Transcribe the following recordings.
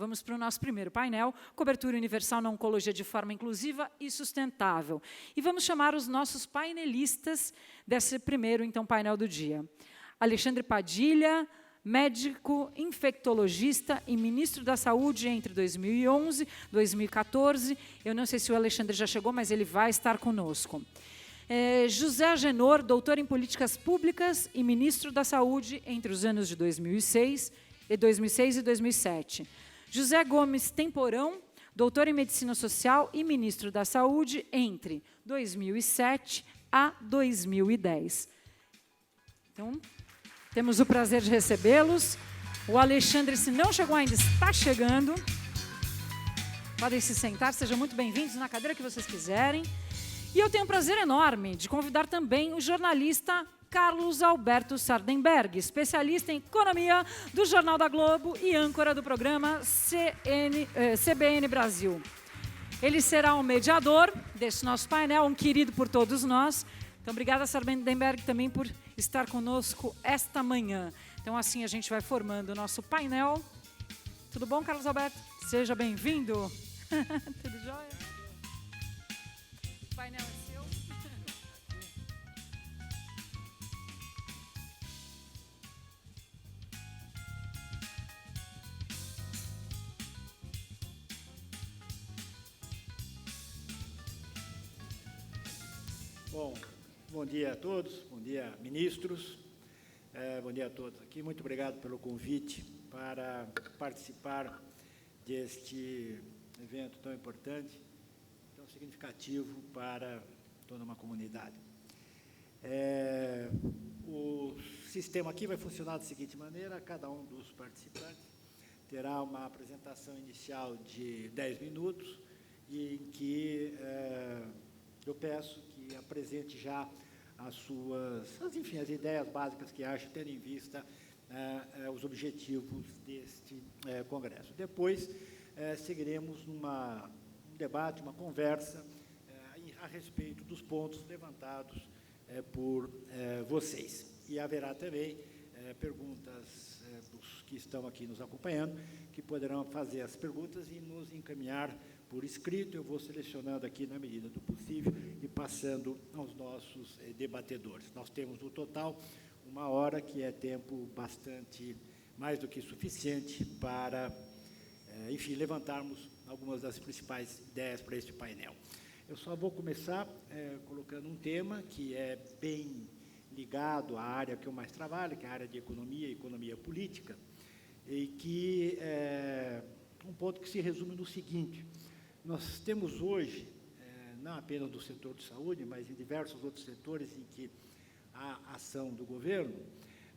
vamos para o nosso primeiro painel, cobertura universal na oncologia de forma inclusiva e sustentável. E vamos chamar os nossos painelistas desse primeiro, então, painel do dia. Alexandre Padilha, médico infectologista e ministro da Saúde entre 2011 e 2014. Eu não sei se o Alexandre já chegou, mas ele vai estar conosco. José Agenor, doutor em Políticas Públicas e ministro da Saúde entre os anos de 2006 e 2007. José Gomes Temporão, doutor em Medicina Social e ministro da Saúde entre 2007 a 2010. Então, temos o prazer de recebê-los. O Alexandre, se não chegou ainda, está chegando. Podem se sentar, sejam muito bem-vindos na cadeira que vocês quiserem. E eu tenho um prazer enorme de convidar também o jornalista Carlos Alberto Sardenberg, especialista em economia do Jornal da Globo e âncora do programa CBN Brasil. Ele será o mediador desse nosso painel, um querido por todos nós. Então, obrigada, Sardenberg, também por estar conosco esta manhã. Então, assim, a gente vai formando o nosso painel. Tudo bom, Carlos Alberto? Seja bem-vindo. Tudo jóia? O painel é seu. Bom dia a todos, bom dia, ministros, bom dia a todos aqui. Muito obrigado pelo convite para participar deste evento tão importante, tão significativo para toda uma comunidade. O sistema aqui vai funcionar da seguinte maneira: cada um dos participantes terá uma apresentação inicial de 10 minutos, em que eu peço que apresente já as ideias básicas que acha, tendo em vista os objetivos deste congresso. Depois, seguiremos um debate, uma conversa a respeito dos pontos levantados por vocês. E haverá também perguntas dos que estão aqui nos acompanhando, que poderão fazer as perguntas e nos encaminhar por escrito. Eu vou selecionando aqui na medida do possível e passando aos nossos debatedores. Nós temos no total 1 hora, que é tempo bastante mais do que suficiente para, enfim, levantarmos algumas das principais ideias para este painel. Eu só vou começar colocando um tema que é bem ligado à área que eu mais trabalho, que é a área de economia e economia política, e que é um ponto que se resume no seguinte: nós temos hoje, não apenas do setor de saúde, mas em diversos outros setores em que há ação do governo,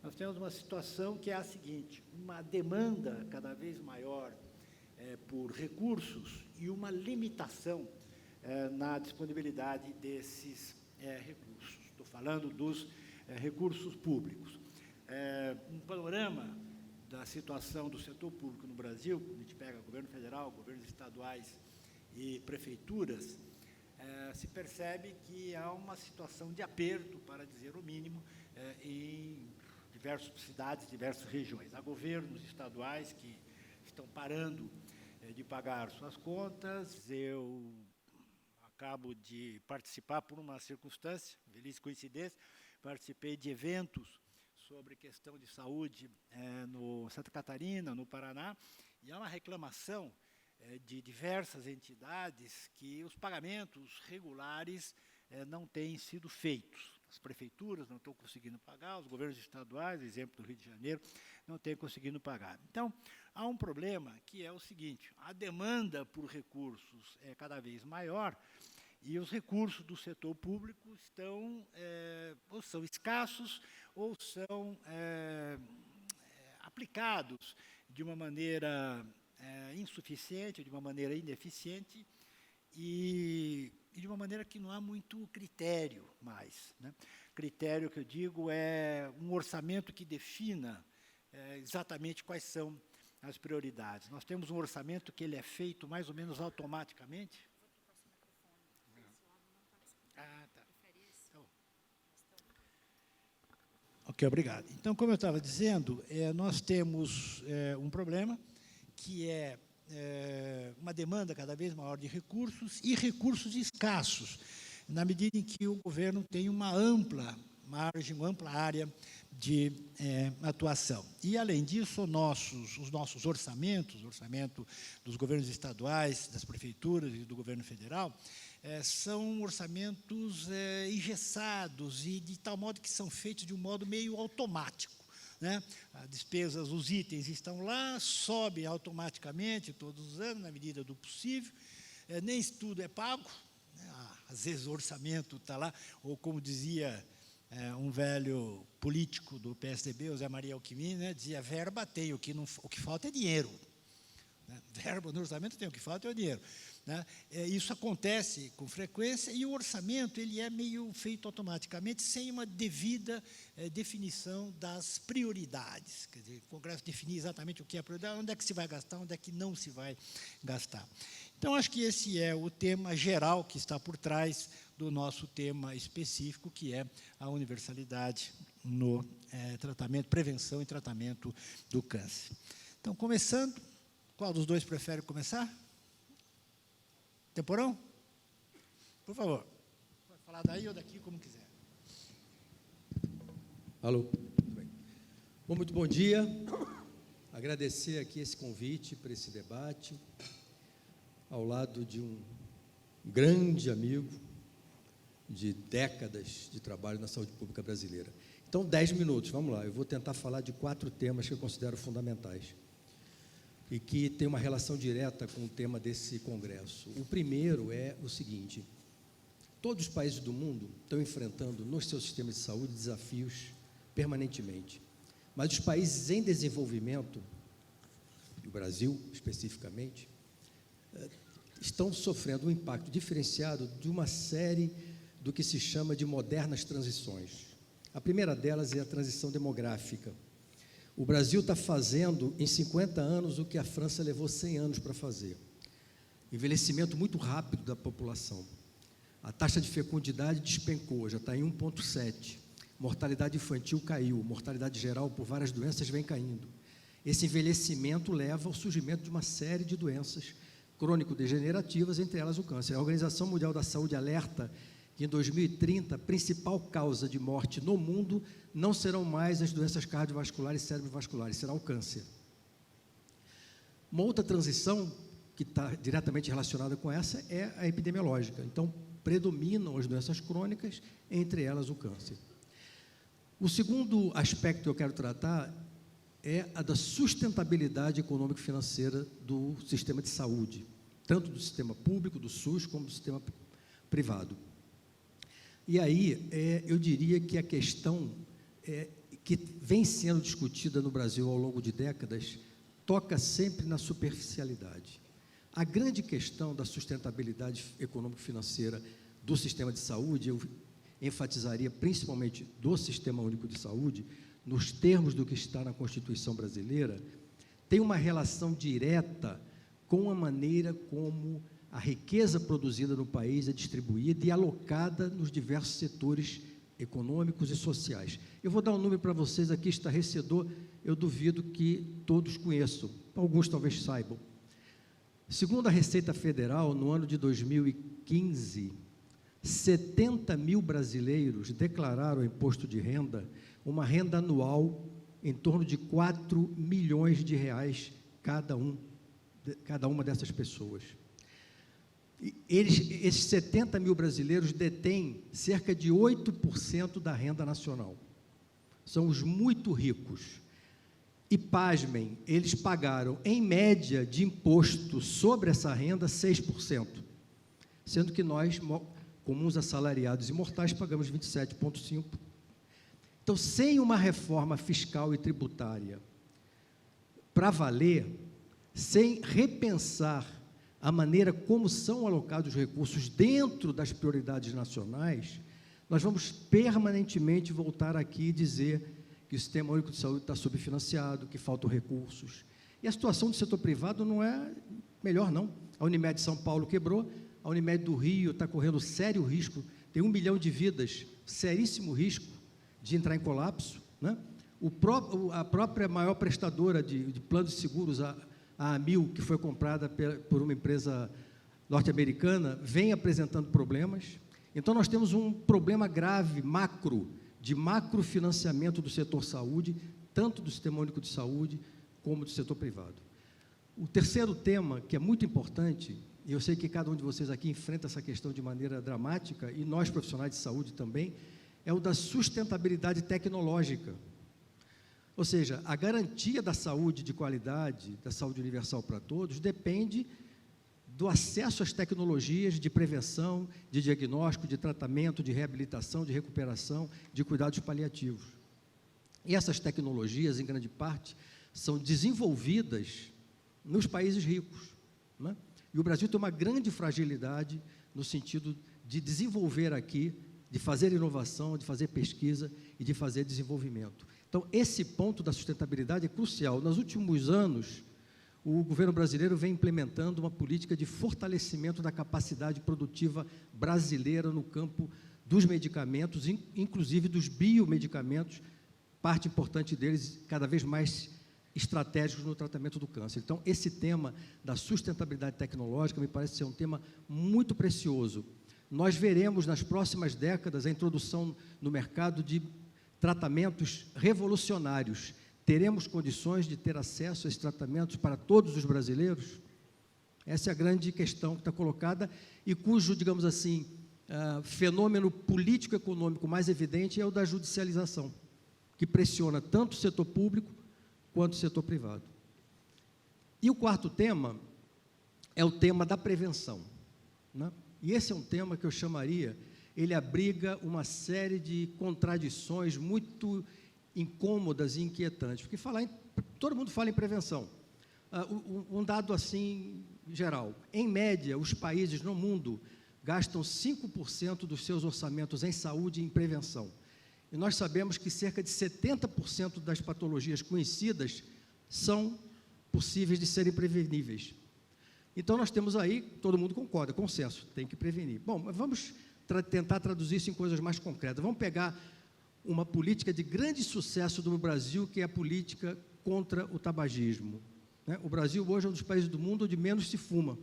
nós temos uma situação que é a seguinte: uma demanda cada vez maior por recursos e uma limitação na disponibilidade desses recursos. Estou falando dos recursos públicos. Um panorama da situação do setor público no Brasil, quando a gente pega governo federal, governos estaduais e prefeituras, se percebe que há uma situação de aperto, para dizer o mínimo, em diversas cidades, diversas regiões. Há governos estaduais que estão parando de pagar suas contas. Eu acabo de participar, por uma circunstância, feliz coincidência, participei de eventos sobre questão de saúde no Santa Catarina, no Paraná, e há uma reclamação de diversas entidades que os pagamentos regulares não têm sido feitos. As prefeituras não estão conseguindo pagar, os governos estaduais, exemplo do Rio de Janeiro, não têm conseguindo pagar. Então, há um problema que é o seguinte: a demanda por recursos é cada vez maior e os recursos do setor público estão ou são escassos ou são aplicados de uma maneira insuficiente, de uma maneira ineficiente e de uma maneira que não há muito critério mais, né? Critério que eu digo é um orçamento que defina exatamente quais são as prioridades. Nós temos um orçamento que ele é feito mais ou menos automaticamente. Tá. Ok, obrigado. Então, como eu estava dizendo, nós temos um problema que é uma demanda cada vez maior de recursos e recursos escassos, na medida em que o governo tem uma ampla margem, uma ampla área de atuação. E, além disso, os nossos orçamentos, o orçamento dos governos estaduais, das prefeituras e do governo federal, são orçamentos engessados e de tal modo que são feitos de um modo meio automático, né? As despesas, os itens estão lá, sobem automaticamente todos os anos, na medida do possível, nem tudo é pago, né? Às vezes o orçamento está lá, ou como dizia um velho político do PSDB, o Zé Maria Alckmin, né, dizia, verba tem, o que falta é dinheiro. Né? Verba no orçamento tem, o que falta é o dinheiro. Né? Isso acontece com frequência e o orçamento ele é meio feito automaticamente, sem uma devida definição das prioridades. Quer dizer, o Congresso definir exatamente o que é a prioridade, onde é que se vai gastar, onde é que não se vai gastar. Então, acho que esse é o tema geral que está por trás do nosso tema específico, que é a universalidade no tratamento, prevenção e tratamento do câncer. Então, começando, qual dos dois prefere começar? Temporão? Por favor. Pode falar daí ou daqui, como quiser. Alô, tudo bem. Bom, muito bom dia. Agradecer aqui esse convite para esse debate, ao lado de um grande amigo de décadas de trabalho na saúde pública brasileira. Então, 10 minutos, vamos lá. Eu vou tentar falar de 4 temas que eu considero fundamentais e que tem uma relação direta com o tema desse congresso. O primeiro é o seguinte: todos os países do mundo estão enfrentando nos seus sistemas de saúde desafios permanentemente, mas os países em desenvolvimento, o Brasil especificamente, estão sofrendo um impacto diferenciado de uma série do que se chama de modernas transições. A primeira delas é a transição demográfica. O Brasil está fazendo, em 50 anos, o que a França levou 100 anos para fazer. Envelhecimento muito rápido da população. A taxa de fecundidade despencou, já está em 1,7. Mortalidade infantil caiu, mortalidade geral por várias doenças vem caindo. Esse envelhecimento leva ao surgimento de uma série de doenças crônico-degenerativas, entre elas o câncer. A Organização Mundial da Saúde alerta que em 2030, a principal causa de morte no mundo não serão mais as doenças cardiovasculares e cerebrovasculares, será o câncer. Uma outra transição que está diretamente relacionada com essa é a epidemiológica. Então, predominam as doenças crônicas, entre elas o câncer. O segundo aspecto que eu quero tratar é a da sustentabilidade econômico-financeira do sistema de saúde, tanto do sistema público, do SUS, como do sistema privado. E aí, eu diria que a questão que vem sendo discutida no Brasil ao longo de décadas toca sempre na superficialidade. A grande questão da sustentabilidade econômico-financeira do sistema de saúde, eu enfatizaria principalmente do Sistema Único de Saúde, nos termos do que está na Constituição brasileira, tem uma relação direta com a maneira como a riqueza produzida no país é distribuída e alocada nos diversos setores econômicos e sociais. Eu vou dar um número para vocês aqui, estarrecedor, eu duvido que todos conheçam, alguns talvez saibam. Segundo a Receita Federal, no ano de 2015, 70 mil brasileiros declararam imposto de renda, uma renda anual em torno de 4 milhões de reais cada uma dessas pessoas. Esses 70 mil brasileiros detêm cerca de 8% da renda nacional. São os muito ricos. E, pasmem, eles pagaram, em média, de imposto sobre essa renda, 6%, sendo que nós, comuns assalariados e mortais, pagamos 27,5%. Então, sem uma reforma fiscal e tributária para valer, sem repensar a maneira como são alocados os recursos dentro das prioridades nacionais, nós vamos permanentemente voltar aqui e dizer que o Sistema Único de Saúde está subfinanciado, que faltam recursos. E a situação do setor privado não é melhor, não. A Unimed de São Paulo quebrou, a Unimed do Rio está correndo sério risco, tem 1 milhão de vidas, seríssimo risco de entrar em colapso, né? A própria maior prestadora de planos de seguros, a Amil, que foi comprada por uma empresa norte-americana, vem apresentando problemas. Então, nós temos um problema grave, de macrofinanciamento do setor saúde, tanto do Sistema Único de Saúde, como do setor privado. O terceiro tema, que é muito importante, e eu sei que cada um de vocês aqui enfrenta essa questão de maneira dramática, e nós, profissionais de saúde também, é o da sustentabilidade tecnológica. Ou seja, a garantia da saúde de qualidade, da saúde universal para todos, depende do acesso às tecnologias de prevenção, de diagnóstico, de tratamento, de reabilitação, de recuperação, de cuidados paliativos. E essas tecnologias, em grande parte, são desenvolvidas nos países ricos, né? E o Brasil tem uma grande fragilidade no sentido de desenvolver aqui, de fazer inovação, de fazer pesquisa e de fazer desenvolvimento. Então, esse ponto da sustentabilidade é crucial. Nos últimos anos, o governo brasileiro vem implementando uma política de fortalecimento da capacidade produtiva brasileira no campo dos medicamentos, inclusive dos biomedicamentos, parte importante deles cada vez mais estratégicos no tratamento do câncer. Então, esse tema da sustentabilidade tecnológica me parece ser um tema muito precioso. Nós veremos nas próximas décadas a introdução no mercado de tratamentos revolucionários. Teremos condições de ter acesso a esses tratamentos para todos os brasileiros? Essa é a grande questão que está colocada e cujo, digamos assim, fenômeno político-econômico mais evidente é o da judicialização, que pressiona tanto o setor público quanto o setor privado. E o quarto tema é o tema da prevenção, né? E esse é um tema que eu chamaria, ele abriga uma série de contradições muito incômodas e inquietantes, porque todo mundo fala em prevenção. Um dado assim, geral, em média, os países no mundo gastam 5% dos seus orçamentos em saúde e em prevenção. E nós sabemos que cerca de 70% das patologias conhecidas são possíveis de serem preveníveis. Então, nós temos aí, todo mundo concorda, consenso, tem que prevenir. Bom, mas vamos tentar traduzir isso em coisas mais concretas. Vamos pegar uma política de grande sucesso do Brasil, que é a política contra o tabagismo, né? O Brasil hoje é um dos países do mundo onde menos se fuma.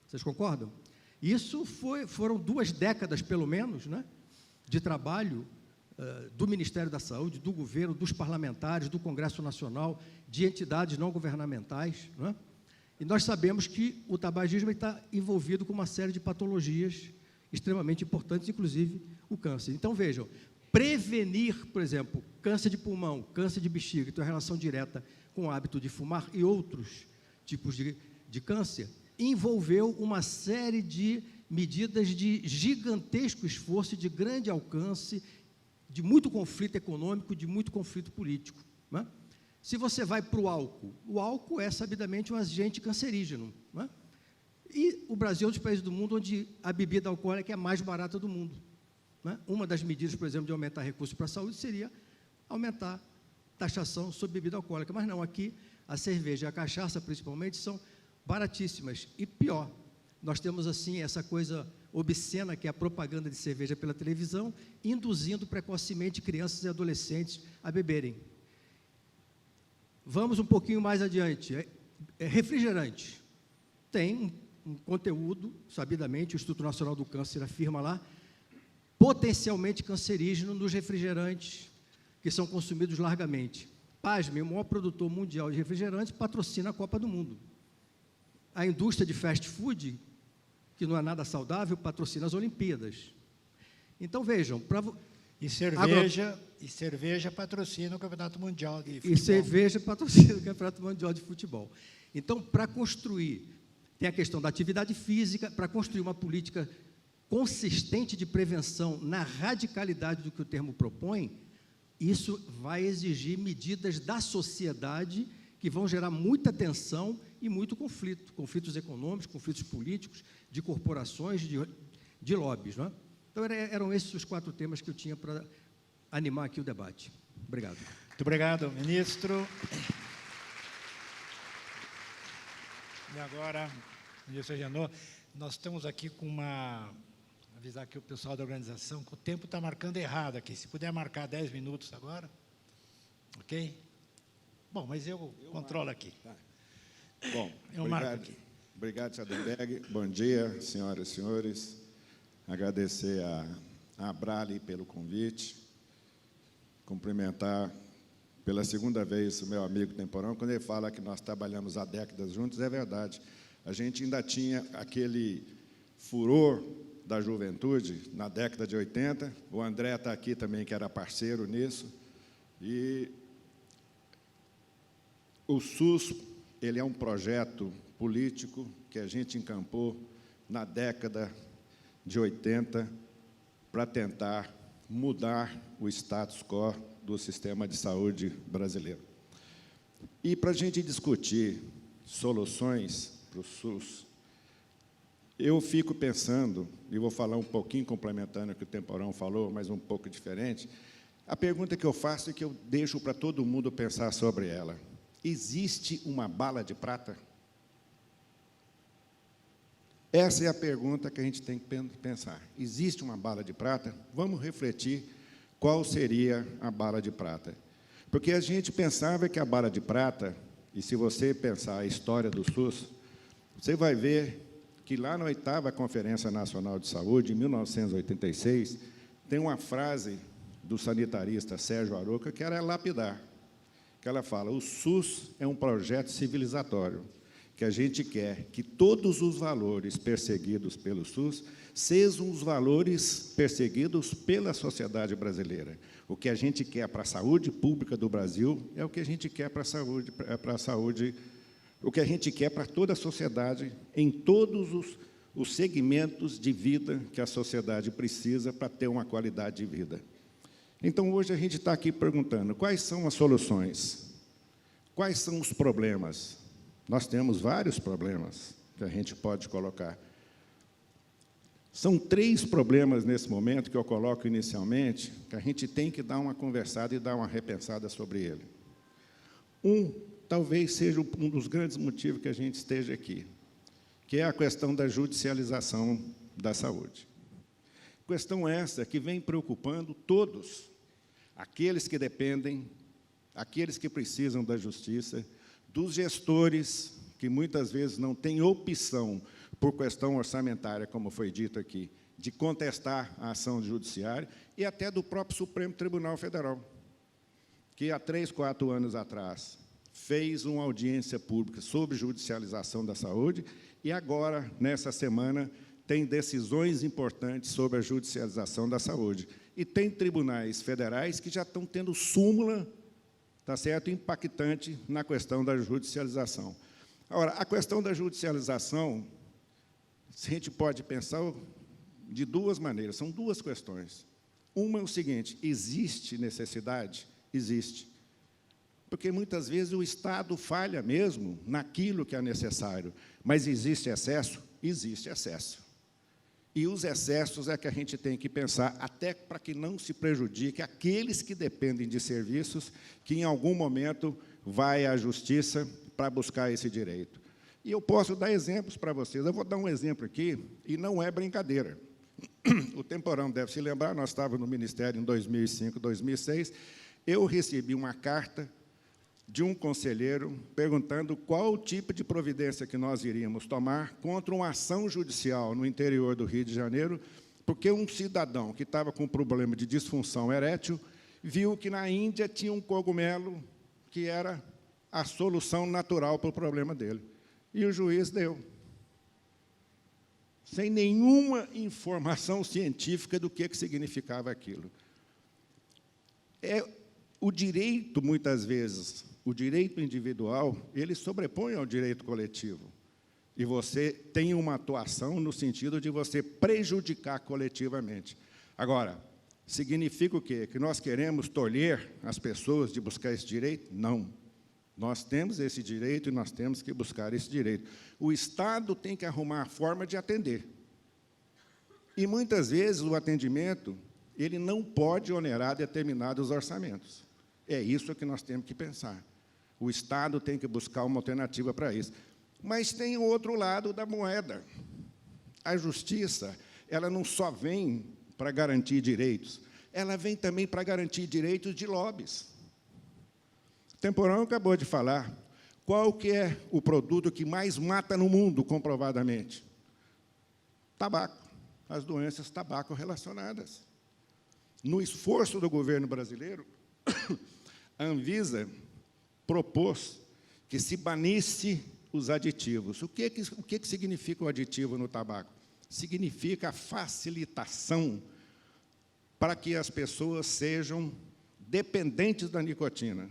Vocês concordam? Isso foram 2 décadas, pelo menos, né, de trabalho do Ministério da Saúde, do governo, dos parlamentares, do Congresso Nacional, de entidades não governamentais, né? E nós sabemos que o tabagismo está envolvido com uma série de patologias extremamente importantes, inclusive o câncer. Então, vejam, prevenir, por exemplo, câncer de pulmão, câncer de bexiga, que tem uma relação direta com o hábito de fumar e outros tipos de câncer, envolveu uma série de medidas de gigantesco esforço e de grande alcance, de muito conflito econômico, de muito conflito político, né? Se você vai para o álcool é sabidamente um agente cancerígeno, né? E o Brasil é um dos países do mundo onde a bebida alcoólica é a mais barata do mundo, né? Uma das medidas, por exemplo, de aumentar recursos para a saúde seria aumentar taxação sobre bebida alcoólica, mas não, aqui a cerveja e a cachaça, principalmente, são baratíssimas. E pior, nós temos assim essa coisa obscena que é a propaganda de cerveja pela televisão, induzindo precocemente crianças e adolescentes a beberem. Vamos um pouquinho mais adiante. Refrigerante. Tem um conteúdo, sabidamente, o Instituto Nacional do Câncer afirma lá, potencialmente cancerígeno nos refrigerantes que são consumidos largamente. Pasme, o maior produtor mundial de refrigerantes, patrocina a Copa do Mundo. A indústria de fast food, que não é nada saudável, patrocina as Olimpíadas. Então, vejam... E cerveja patrocina o Campeonato Mundial de Futebol. E cerveja patrocina o Campeonato Mundial de Futebol. Então, para construir, tem a questão da atividade física, para construir uma política consistente de prevenção na radicalidade do que o termo propõe, isso vai exigir medidas da sociedade que vão gerar muita tensão e muito conflito, conflitos econômicos, conflitos políticos, de corporações, de lobbies, não é? Então, eram esses os 4 temas que eu tinha para animar aqui o debate. Obrigado. Muito obrigado, ministro. E agora, ministro Janot, nós estamos aqui com avisar aqui o pessoal da organização que o tempo está marcando errado aqui. Se puder marcar 10 minutos agora, ok? Bom, mas eu controlo aqui. Tá. Bom, Eu marco aqui. Obrigado, Schadenberg. Bom dia, senhoras e senhores. Agradecer a Abrali pelo convite. Cumprimentar pela segunda vez o meu amigo Temporão. Quando ele fala que nós trabalhamos há décadas juntos, é verdade. A gente ainda tinha aquele furor da juventude na década de 80. O André está aqui também, que era parceiro nisso. E o SUS, ele é um projeto político que a gente encampou na década de 80 para tentar mudar o status quo do sistema de saúde brasileiro. E para a gente discutir soluções para o SUS, eu fico pensando, e vou falar um pouquinho complementando o que o Temporão falou, mas um pouco diferente, a pergunta que eu faço e que eu deixo para todo mundo pensar sobre ela. Existe uma bala de prata? Essa é a pergunta que a gente tem que pensar. Existe uma bala de prata? Vamos refletir qual seria a bala de prata. Porque a gente pensava que a bala de prata, e se você pensar a história do SUS, você vai ver que lá na 8ª Conferência Nacional de Saúde, em 1986, tem uma frase do sanitarista Sérgio Aroca que era lapidar, que ela fala: o SUS é um projeto civilizatório, que a gente quer que todos os valores perseguidos pelo SUS sejam os valores perseguidos pela sociedade brasileira. O que a gente quer para a saúde pública do Brasil é o que a gente quer para a saúde, o que a gente quer para toda a sociedade, em todos os segmentos de vida que a sociedade precisa para ter uma qualidade de vida. Então, hoje, a gente está aqui perguntando quais são as soluções, quais são os problemas. Nós temos vários problemas que a gente pode colocar. São 3 problemas, nesse momento, que eu coloco inicialmente, que a gente tem que dar uma conversada e dar uma repensada sobre ele. Talvez seja um dos grandes motivos que a gente esteja aqui, que é a questão da judicialização da saúde. Questão essa que vem preocupando todos, aqueles que dependem, aqueles que precisam da justiça, dos gestores, que muitas vezes não têm opção, por questão orçamentária, como foi dito aqui, de contestar a ação judiciária, e até do próprio Supremo Tribunal Federal, que há 3, 4 anos atrás fez uma audiência pública sobre judicialização da saúde, e agora, nessa semana, tem decisões importantes sobre a judicialização da saúde. E tem tribunais federais que já estão tendo súmula, tá certo, impactante na questão da judicialização. Agora, a questão da judicialização, a gente pode pensar de 2 maneiras, são 2 questões. Uma é o seguinte: existe necessidade? Existe. Porque, muitas vezes, o Estado falha mesmo naquilo que é necessário. Mas existe excesso? Existe excesso. E os excessos é que a gente tem que pensar, até para que não se prejudique aqueles que dependem de serviços, que, em algum momento, vai à justiça para buscar esse direito. E eu posso dar exemplos para vocês. Eu vou dar um exemplo aqui, e não é brincadeira. O Temporão deve se lembrar, nós estávamos no Ministério em 2005, 2006, eu recebi uma carta de um conselheiro perguntando qual o tipo de providência que nós iríamos tomar contra uma ação judicial no interior do Rio de Janeiro, porque um cidadão que estava com problema de disfunção erétil viu que na Índia tinha um cogumelo que era a solução natural para o problema dele. E o juiz deu, sem nenhuma informação científica do que significava aquilo. O direito, muitas vezes, o direito individual, ele sobrepõe ao direito coletivo. E você tem uma atuação no sentido de você prejudicar coletivamente. Agora, significa o quê? Que nós queremos tolher as pessoas de buscar esse direito? Não. Nós temos esse direito e nós temos que buscar esse direito. O Estado tem que arrumar a forma de atender. E, muitas vezes, o atendimento, ele não pode onerar determinados orçamentos. É isso que nós temos que pensar. O Estado tem que buscar uma alternativa para isso. Mas tem o outro lado da moeda. A justiça, ela não só vem para garantir direitos, ela vem também para garantir direitos de lobbies. O Temporão acabou de falar. Qual que é o produto que mais mata no mundo, comprovadamente? Tabaco. As doenças tabaco relacionadas. No esforço do governo brasileiro, a Anvisa propôs que se banisse os aditivos. O que significa o aditivo no tabaco? Significa a facilitação para que as pessoas sejam dependentes da nicotina.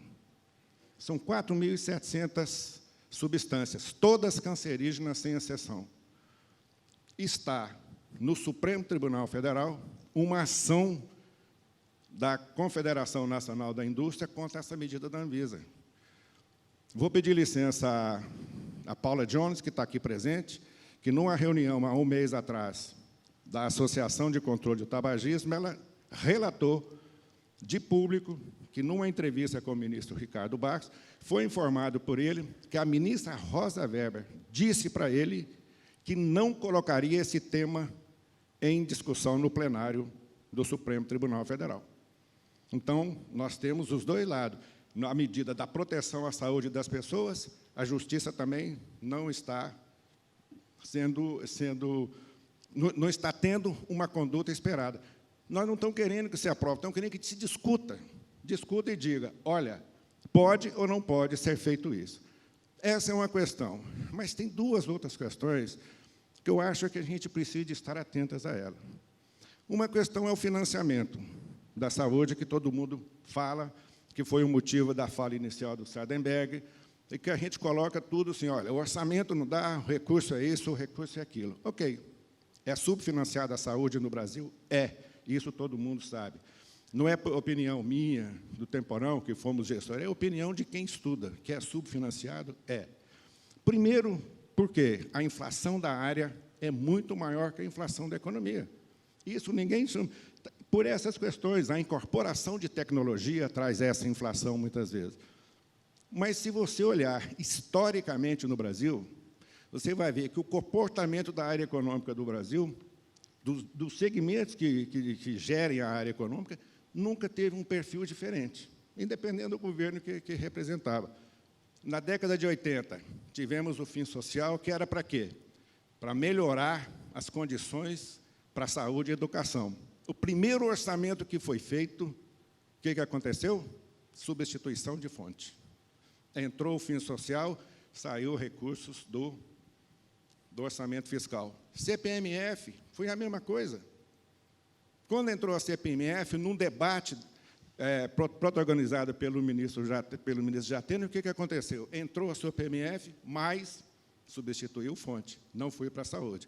São 4.700 substâncias, todas cancerígenas, sem exceção. Está no Supremo Tribunal Federal uma ação da Confederação Nacional da Indústria contra essa medida da Anvisa. Vou pedir licença à Paula Jones, que está aqui presente, que, numa reunião há um mês atrás, da Associação de Controle do Tabagismo, ela relatou de público que, numa entrevista com o ministro Ricardo Barros, foi informado por ele que a ministra Rosa Weber disse para ele que não colocaria esse tema em discussão no plenário do Supremo Tribunal Federal. Então, nós temos os dois lados. Na medida da proteção à saúde das pessoas, a justiça também não está não está tendo uma conduta esperada. Nós não estamos querendo que se aprove, estamos querendo que se discuta e diga, olha, pode ou não pode ser feito isso. Essa é uma questão. Mas tem duas outras questões que eu acho que a gente precisa estar atentas a ela. Uma questão é o financiamento da saúde, que todo mundo fala, que foi o motivo da fala inicial do Sardenberg, e que a gente coloca tudo assim, olha, o orçamento não dá, o recurso é isso, o recurso é aquilo. Ok. É subfinanciada a saúde no Brasil? É. Isso todo mundo sabe. Não é opinião minha, do Temporão, que fomos gestores, é opinião de quem estuda, que é subfinanciado? É. Primeiro, porque a inflação da área é muito maior que a inflação da economia. Isso ninguém chama. Por essas questões, a incorporação de tecnologia traz essa inflação, muitas vezes. Mas, se você olhar historicamente no Brasil, você vai ver que o comportamento da área econômica do Brasil, dos segmentos que gerem a área econômica, nunca teve um perfil diferente, independente do governo que representava. Na década de 80, tivemos o fim social, que era para quê? Para melhorar as condições para a saúde e educação. O primeiro orçamento que foi feito, o que aconteceu? Substituição de fonte. Entrou o fim social, saiu recursos do orçamento fiscal. CPMF, foi a mesma coisa. Quando entrou a CPMF, num debate protagonizado pelo ministro Jatene, o que aconteceu? Entrou a CPMF, mas substituiu fonte, não foi para a saúde.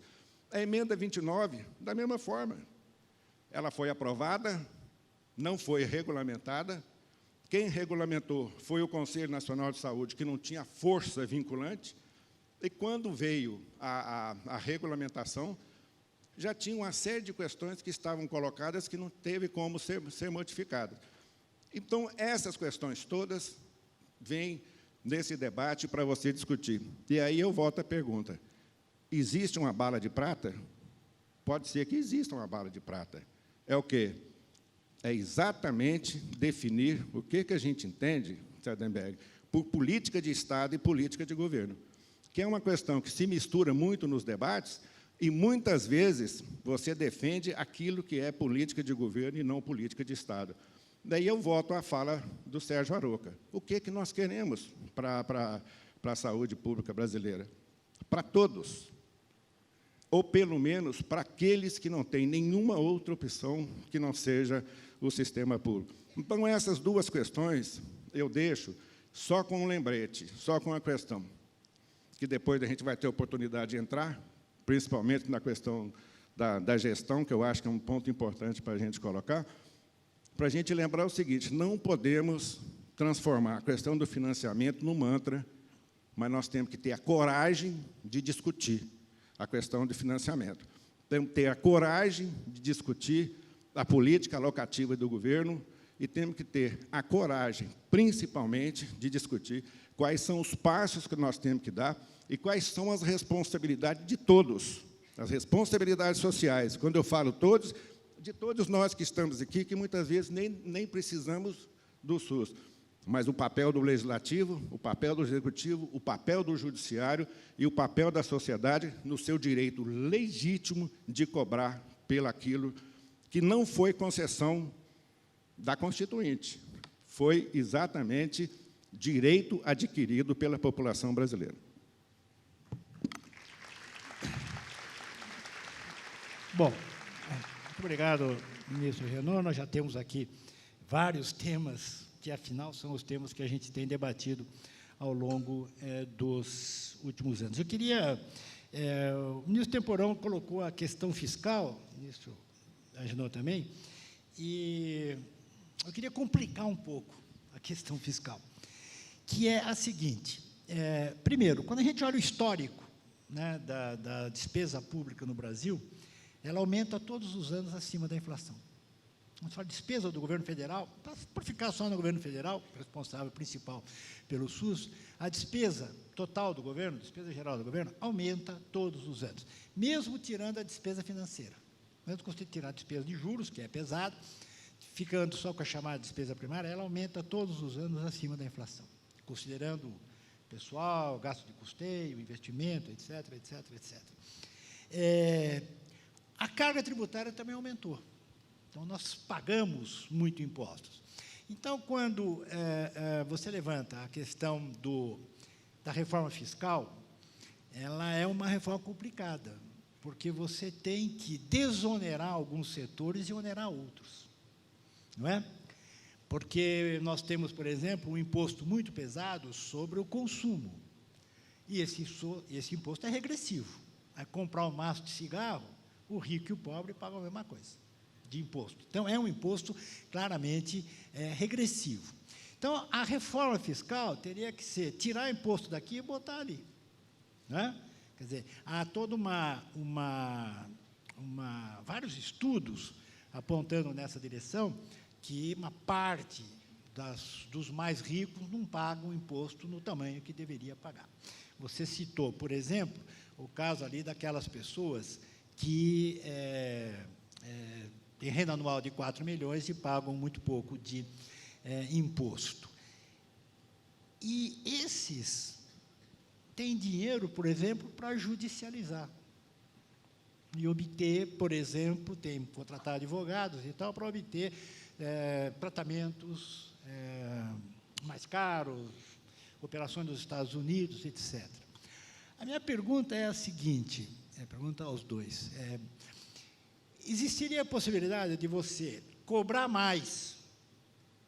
A emenda 29, da mesma forma. Ela foi aprovada, não foi regulamentada. Quem regulamentou foi o Conselho Nacional de Saúde, que não tinha força vinculante, e quando veio a regulamentação, já tinha uma série de questões que estavam colocadas que não teve como ser modificadas. Então, essas questões todas vêm nesse debate para você discutir. E aí eu volto à pergunta, existe uma bala de prata? Pode ser que exista uma bala de prata. É o quê? É exatamente definir o que a gente entende, Sardenberg, por política de Estado e política de governo, que é uma questão que se mistura muito nos debates e, muitas vezes, você defende aquilo que é política de governo e não política de Estado. Daí eu volto à fala do Sérgio Aroca. O que nós queremos para a saúde pública brasileira? Para todos. Ou, pelo menos, para aqueles que não têm nenhuma outra opção que não seja o sistema público. Então, essas duas questões eu deixo só com um lembrete, só com a questão, que depois a gente vai ter oportunidade de entrar, principalmente na questão da gestão, que eu acho que é um ponto importante para a gente colocar, para a gente lembrar o seguinte, não podemos transformar a questão do financiamento num mantra, mas nós temos que ter a coragem de discutir a questão do financiamento. Temos que ter a coragem de discutir a política alocativa do governo e temos que ter a coragem, principalmente, de discutir quais são os passos que nós temos que dar e quais são as responsabilidades de todos, as responsabilidades sociais. Quando eu falo todos, de todos nós que estamos aqui, que muitas vezes nem precisamos do SUS. mas o papel do Legislativo, o papel do Executivo, o papel do Judiciário e o papel da sociedade no seu direito legítimo de cobrar pelaquilo que não foi concessão da Constituinte, foi exatamente direito adquirido pela população brasileira. Bom, muito obrigado, ministro Renaud. Nós já temos aqui vários temas que, afinal, são os temas que a gente tem debatido ao longo dos últimos anos. Eu queria... o ministro Temporão colocou a questão fiscal, o ministro Renaud também, e eu queria complicar um pouco a questão fiscal, que é a seguinte. Primeiro, quando a gente olha o histórico, né, da despesa pública no Brasil, ela aumenta todos os anos acima da inflação. Quando se fala de despesa do governo federal, para ficar só no governo federal, responsável principal pelo SUS, a despesa total do governo, a despesa geral do governo, aumenta todos os anos, mesmo tirando a despesa financeira. Mesmo que você tirar a despesa de juros, que é pesado, ficando só com a chamada despesa primária, ela aumenta todos os anos acima da inflação, considerando pessoal, gasto de custeio, investimento, etc., etc., etc. A carga tributária também aumentou. Então, nós pagamos muito impostos. Então, quando você levanta a questão da reforma fiscal, ela é uma reforma complicada, porque você tem que desonerar alguns setores e onerar outros, não é? Porque nós temos, por exemplo, um imposto muito pesado sobre o consumo, e esse imposto é regressivo. Vai comprar um maço de cigarro, o rico e o pobre pagam a mesma coisa de imposto. Então, é um imposto claramente regressivo. Então, a reforma fiscal teria que ser tirar imposto daqui e botar ali, né? Quer dizer, há toda vários estudos apontando nessa direção que uma parte dos mais ricos não pagam imposto no tamanho que deveria pagar. Você citou, por exemplo, o caso ali daquelas pessoas que têm renda anual de 4 milhões e pagam muito pouco de imposto. E esses têm dinheiro, por exemplo, para judicializar. E obter, por exemplo, tem contratar advogados e tal, para obter tratamentos mais caros, operações nos Estados Unidos, etc. A minha pergunta é a seguinte, pergunta aos dois. Existiria a possibilidade de você cobrar mais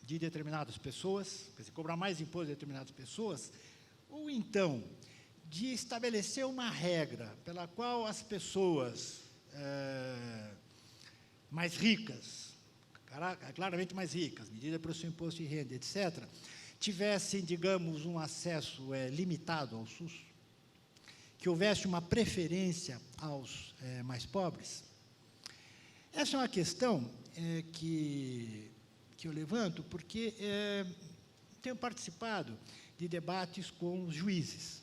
de determinadas pessoas, quer dizer, cobrar mais imposto de determinadas pessoas, ou então de estabelecer uma regra pela qual as pessoas mais ricas, claramente mais ricas, medida pelo seu imposto de renda, etc., tivessem, digamos, um acesso limitado ao SUS, que houvesse uma preferência aos mais pobres? Essa é uma questão que eu levanto porque tenho participado de debates com os juízes.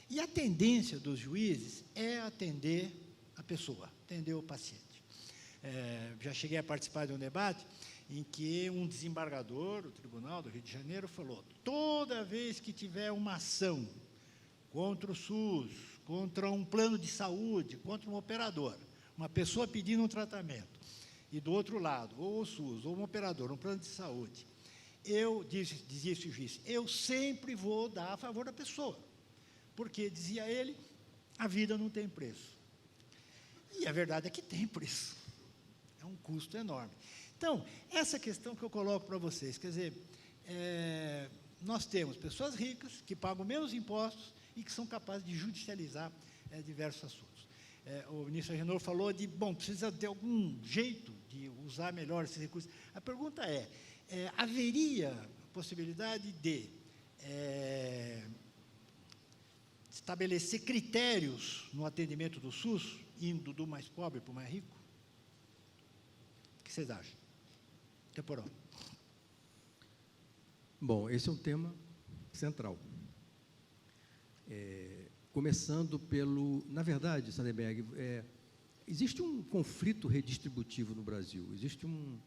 E a tendência dos juízes é atender a pessoa, atender o paciente. Já cheguei a participar de um debate em que um desembargador do Tribunal do Rio de Janeiro falou: toda vez que tiver uma ação contra o SUS, contra um plano de saúde, contra um operador, uma pessoa pedindo um tratamento, e do outro lado, ou o SUS, ou um operador, um plano de saúde, dizia esse juiz, eu sempre vou dar a favor da pessoa, porque, dizia ele, a vida não tem preço. E a verdade é que tem preço. É um custo enorme. Então, essa questão que eu coloco para vocês, quer dizer, nós temos pessoas ricas que pagam menos impostos e que são capazes de judicializar diversos assuntos. O ministro Renaud falou de, precisa ter algum jeito de usar melhor esses recursos. A pergunta haveria possibilidade de estabelecer critérios no atendimento do SUS, indo do mais pobre para o mais rico? O que vocês acham? Temporão. Bom, esse é um tema central. Começando pelo... Na verdade, Sandberg, existe um conflito redistributivo no Brasil, existe um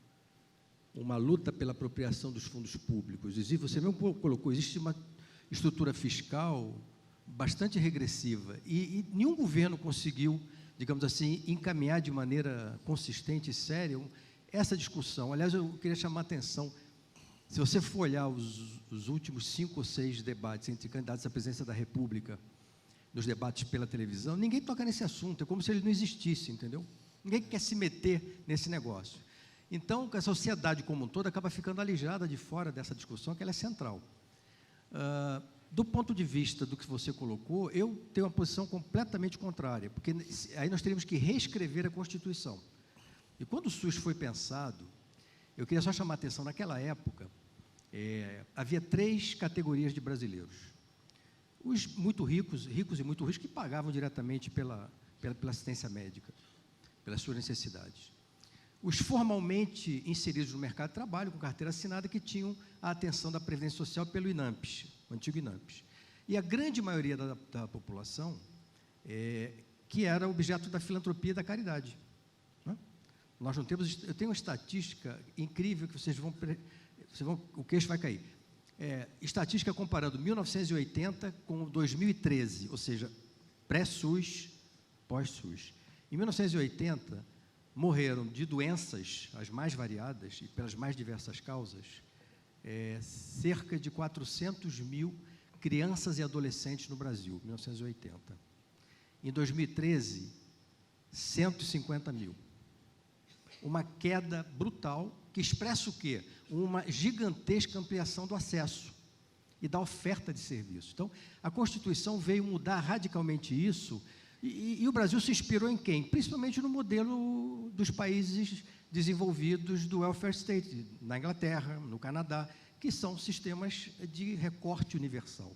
uma luta pela apropriação dos fundos públicos. Você mesmo colocou, existe uma estrutura fiscal bastante regressiva e nenhum governo conseguiu, digamos assim, encaminhar de maneira consistente e séria essa discussão. Aliás, eu queria chamar a atenção, se você for olhar os últimos 5 ou 6 debates entre candidatos à presidência da República, nos debates pela televisão, ninguém toca nesse assunto, é como se ele não existisse, entendeu? Ninguém quer se meter nesse negócio. Então, a sociedade como um todo acaba ficando alijada de fora dessa discussão, que ela é central. Do ponto de vista do que você colocou, eu tenho uma posição completamente contrária, porque aí nós teríamos que reescrever a Constituição. E quando o SUS foi pensado, eu queria só chamar a atenção, naquela época, havia 3 categorias de brasileiros. Os muito ricos e muito ricos, que pagavam diretamente pela assistência médica, pelas suas necessidades. Os formalmente inseridos no mercado de trabalho, com carteira assinada, que tinham a atenção da Previdência Social pelo INAMPS, o antigo INAMPS. E a grande maioria da população, que era objeto da filantropia e da caridade. Nós não temos... Eu tenho uma estatística incrível que vocês vão o queixo vai cair. Estatística comparando 1980 com 2013, ou seja, pré-SUS, pós-SUS. Em 1980, morreram de doenças, as mais variadas e pelas mais diversas causas, cerca de 400 mil crianças e adolescentes no Brasil, 1980. Em 2013, 150 mil. Uma queda brutal, que expressa o quê? Uma gigantesca ampliação do acesso e da oferta de serviços. Então, a Constituição veio mudar radicalmente isso, e o Brasil se inspirou em quem? Principalmente no modelo dos países desenvolvidos do welfare state, na Inglaterra, no Canadá, que são sistemas de recorte universal.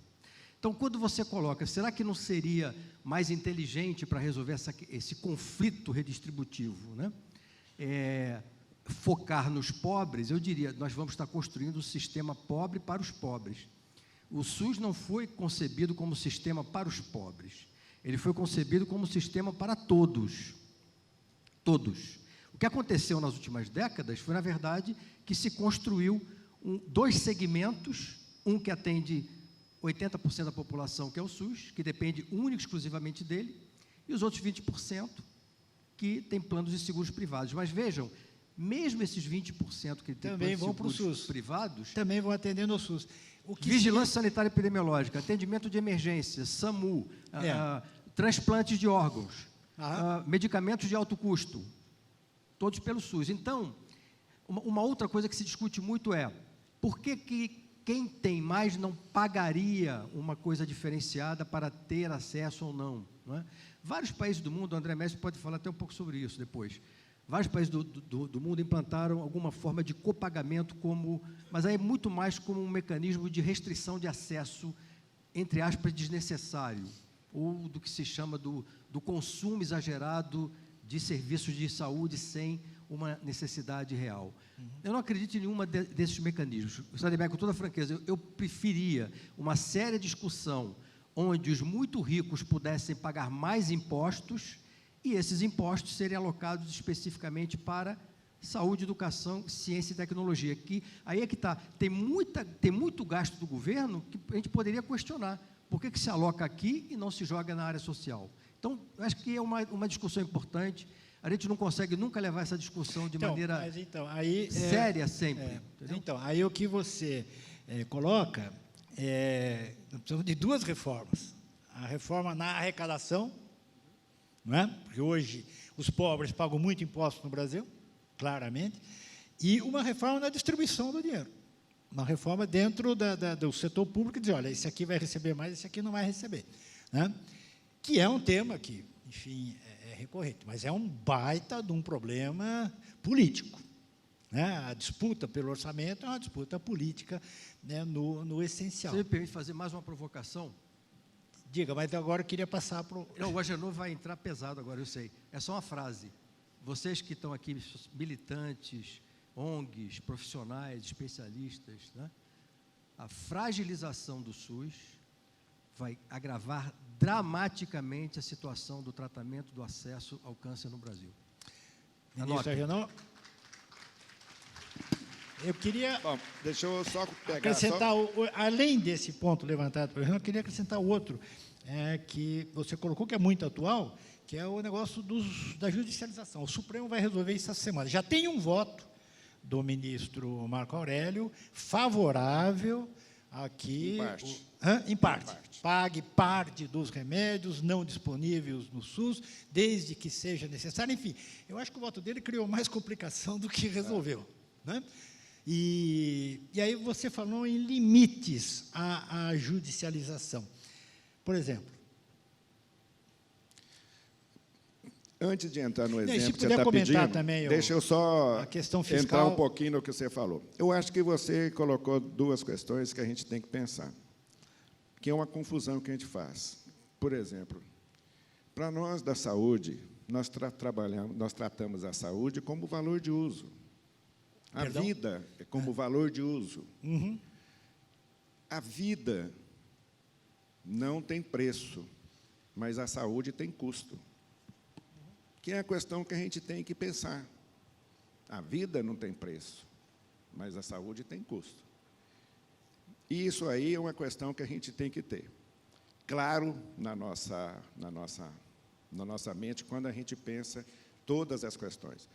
Então, quando você coloca, será que não seria mais inteligente para resolver esse conflito redistributivo, né? Focar nos pobres? Eu diria, nós vamos estar construindo um sistema pobre para os pobres. O SUS não foi concebido como sistema para os pobres, ele foi concebido como sistema para todos. Todos. O que aconteceu nas últimas décadas foi, na verdade, que se construiu 2 segmentos, um que atende 80% da população, que é o SUS, que depende única e exclusivamente dele, e os outros 20% que tem planos de seguros privados. Mas vejam, mesmo esses 20% que tem também vão para o SUS privados, também vão atender no SUS. Vigilância sanitária epidemiológica, atendimento de emergência, SAMU, transplantes de órgãos, medicamentos de alto custo, todos pelo SUS. Então, uma outra coisa que se discute muito por que quem tem mais não pagaria uma coisa diferenciada para ter acesso ou não, não é? Vários países do mundo, o André Messi pode falar até um pouco sobre isso depois, vários países do mundo implantaram alguma forma de copagamento, mas aí é muito mais como um mecanismo de restrição de acesso, entre aspas, desnecessário, ou do que se chama do consumo exagerado de serviços de saúde sem uma necessidade real. Eu não acredito em nenhuma desses mecanismos. Sabe, com toda a franqueza, eu preferia uma séria discussão onde os muito ricos pudessem pagar mais impostos e esses impostos serem alocados especificamente para saúde, educação, ciência e tecnologia. Aí é que está, tem muito gasto do governo que a gente poderia questionar. Por que se aloca aqui e não se joga na área social? Então, acho que é uma discussão importante. A gente não consegue nunca levar essa discussão de maneira séria sempre. Então, aí o que você coloca, nós precisamos de 2 reformas. A reforma na arrecadação, não é? Porque hoje os pobres pagam muito imposto no Brasil, claramente, e uma reforma na distribuição do dinheiro. Uma reforma dentro do setor público, dizer, olha, esse aqui vai receber mais, esse aqui não vai receber, né? Que é um tema que, enfim, é recorrente, mas é um baita de um problema político, né? A disputa pelo orçamento é uma disputa política, né, no essencial. Você me permite fazer mais uma provocação? Diga, mas agora eu queria passar para o... O Agenor vai entrar pesado agora, eu sei. É só uma frase. Vocês que estão aqui, militantes, ONGs, profissionais, especialistas, né? A fragilização do SUS vai agravar dramaticamente a situação do tratamento do acesso ao câncer no Brasil. Ministro Agenor. Eu queria Bom, deixa eu só pegar... acrescentar, além desse ponto levantado por exemplo, eu queria acrescentar outro, que você colocou, que é muito atual, que é o negócio da judicialização. O Supremo vai resolver isso essa semana. Já tem um voto do ministro Marco Aurélio favorável a que... Em parte. Pague parte dos remédios não disponíveis no SUS, desde que seja necessário. Enfim, eu acho que o voto dele criou mais complicação do que resolveu. Né? E aí você falou em limites à judicialização. Por exemplo... Antes de entrar no Se exemplo que você puder está comentar pedindo, também deixa eu só a questão fiscal. entrar um pouquinho no que você falou. Eu acho que você colocou duas questões que a gente tem que pensar, que é uma confusão que a gente faz. Por exemplo, para nós da saúde, nós tratamos a saúde como valor de uso. A vida é como valor de uso. Uhum. A vida não tem preço, mas a saúde tem custo. Que é a questão que a gente tem que pensar. A vida não tem preço, mas a saúde tem custo. E isso aí é uma questão que a gente tem que ter claro na nossa mente quando a gente pensa todas as questões.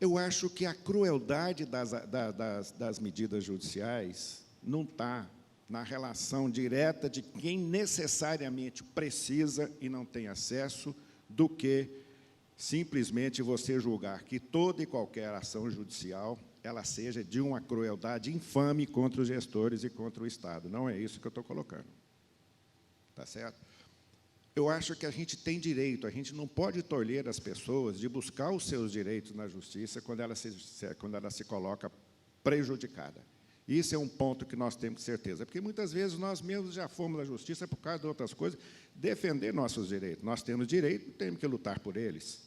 Eu acho que a crueldade das medidas judiciais não está na relação direta de quem necessariamente precisa e não tem acesso, do que simplesmente você julgar que toda e qualquer ação judicial ela seja de uma crueldade infame contra os gestores e contra o Estado. Não é isso que eu estou colocando. Tá certo? Eu acho que a gente tem direito, a gente não pode tolher as pessoas de buscar os seus direitos na justiça quando ela se coloca prejudicada. Isso é um ponto que nós temos certeza, porque muitas vezes nós mesmos já fomos à justiça por causa de outras coisas, defender nossos direitos. Nós temos direito, temos que lutar por eles.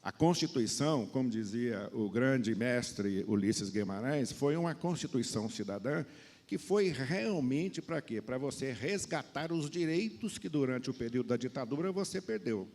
A Constituição, como dizia o grande mestre Ulisses Guimarães, foi uma Constituição cidadã que foi realmente para quê? Para você resgatar os direitos que, durante o período da ditadura, você perdeu.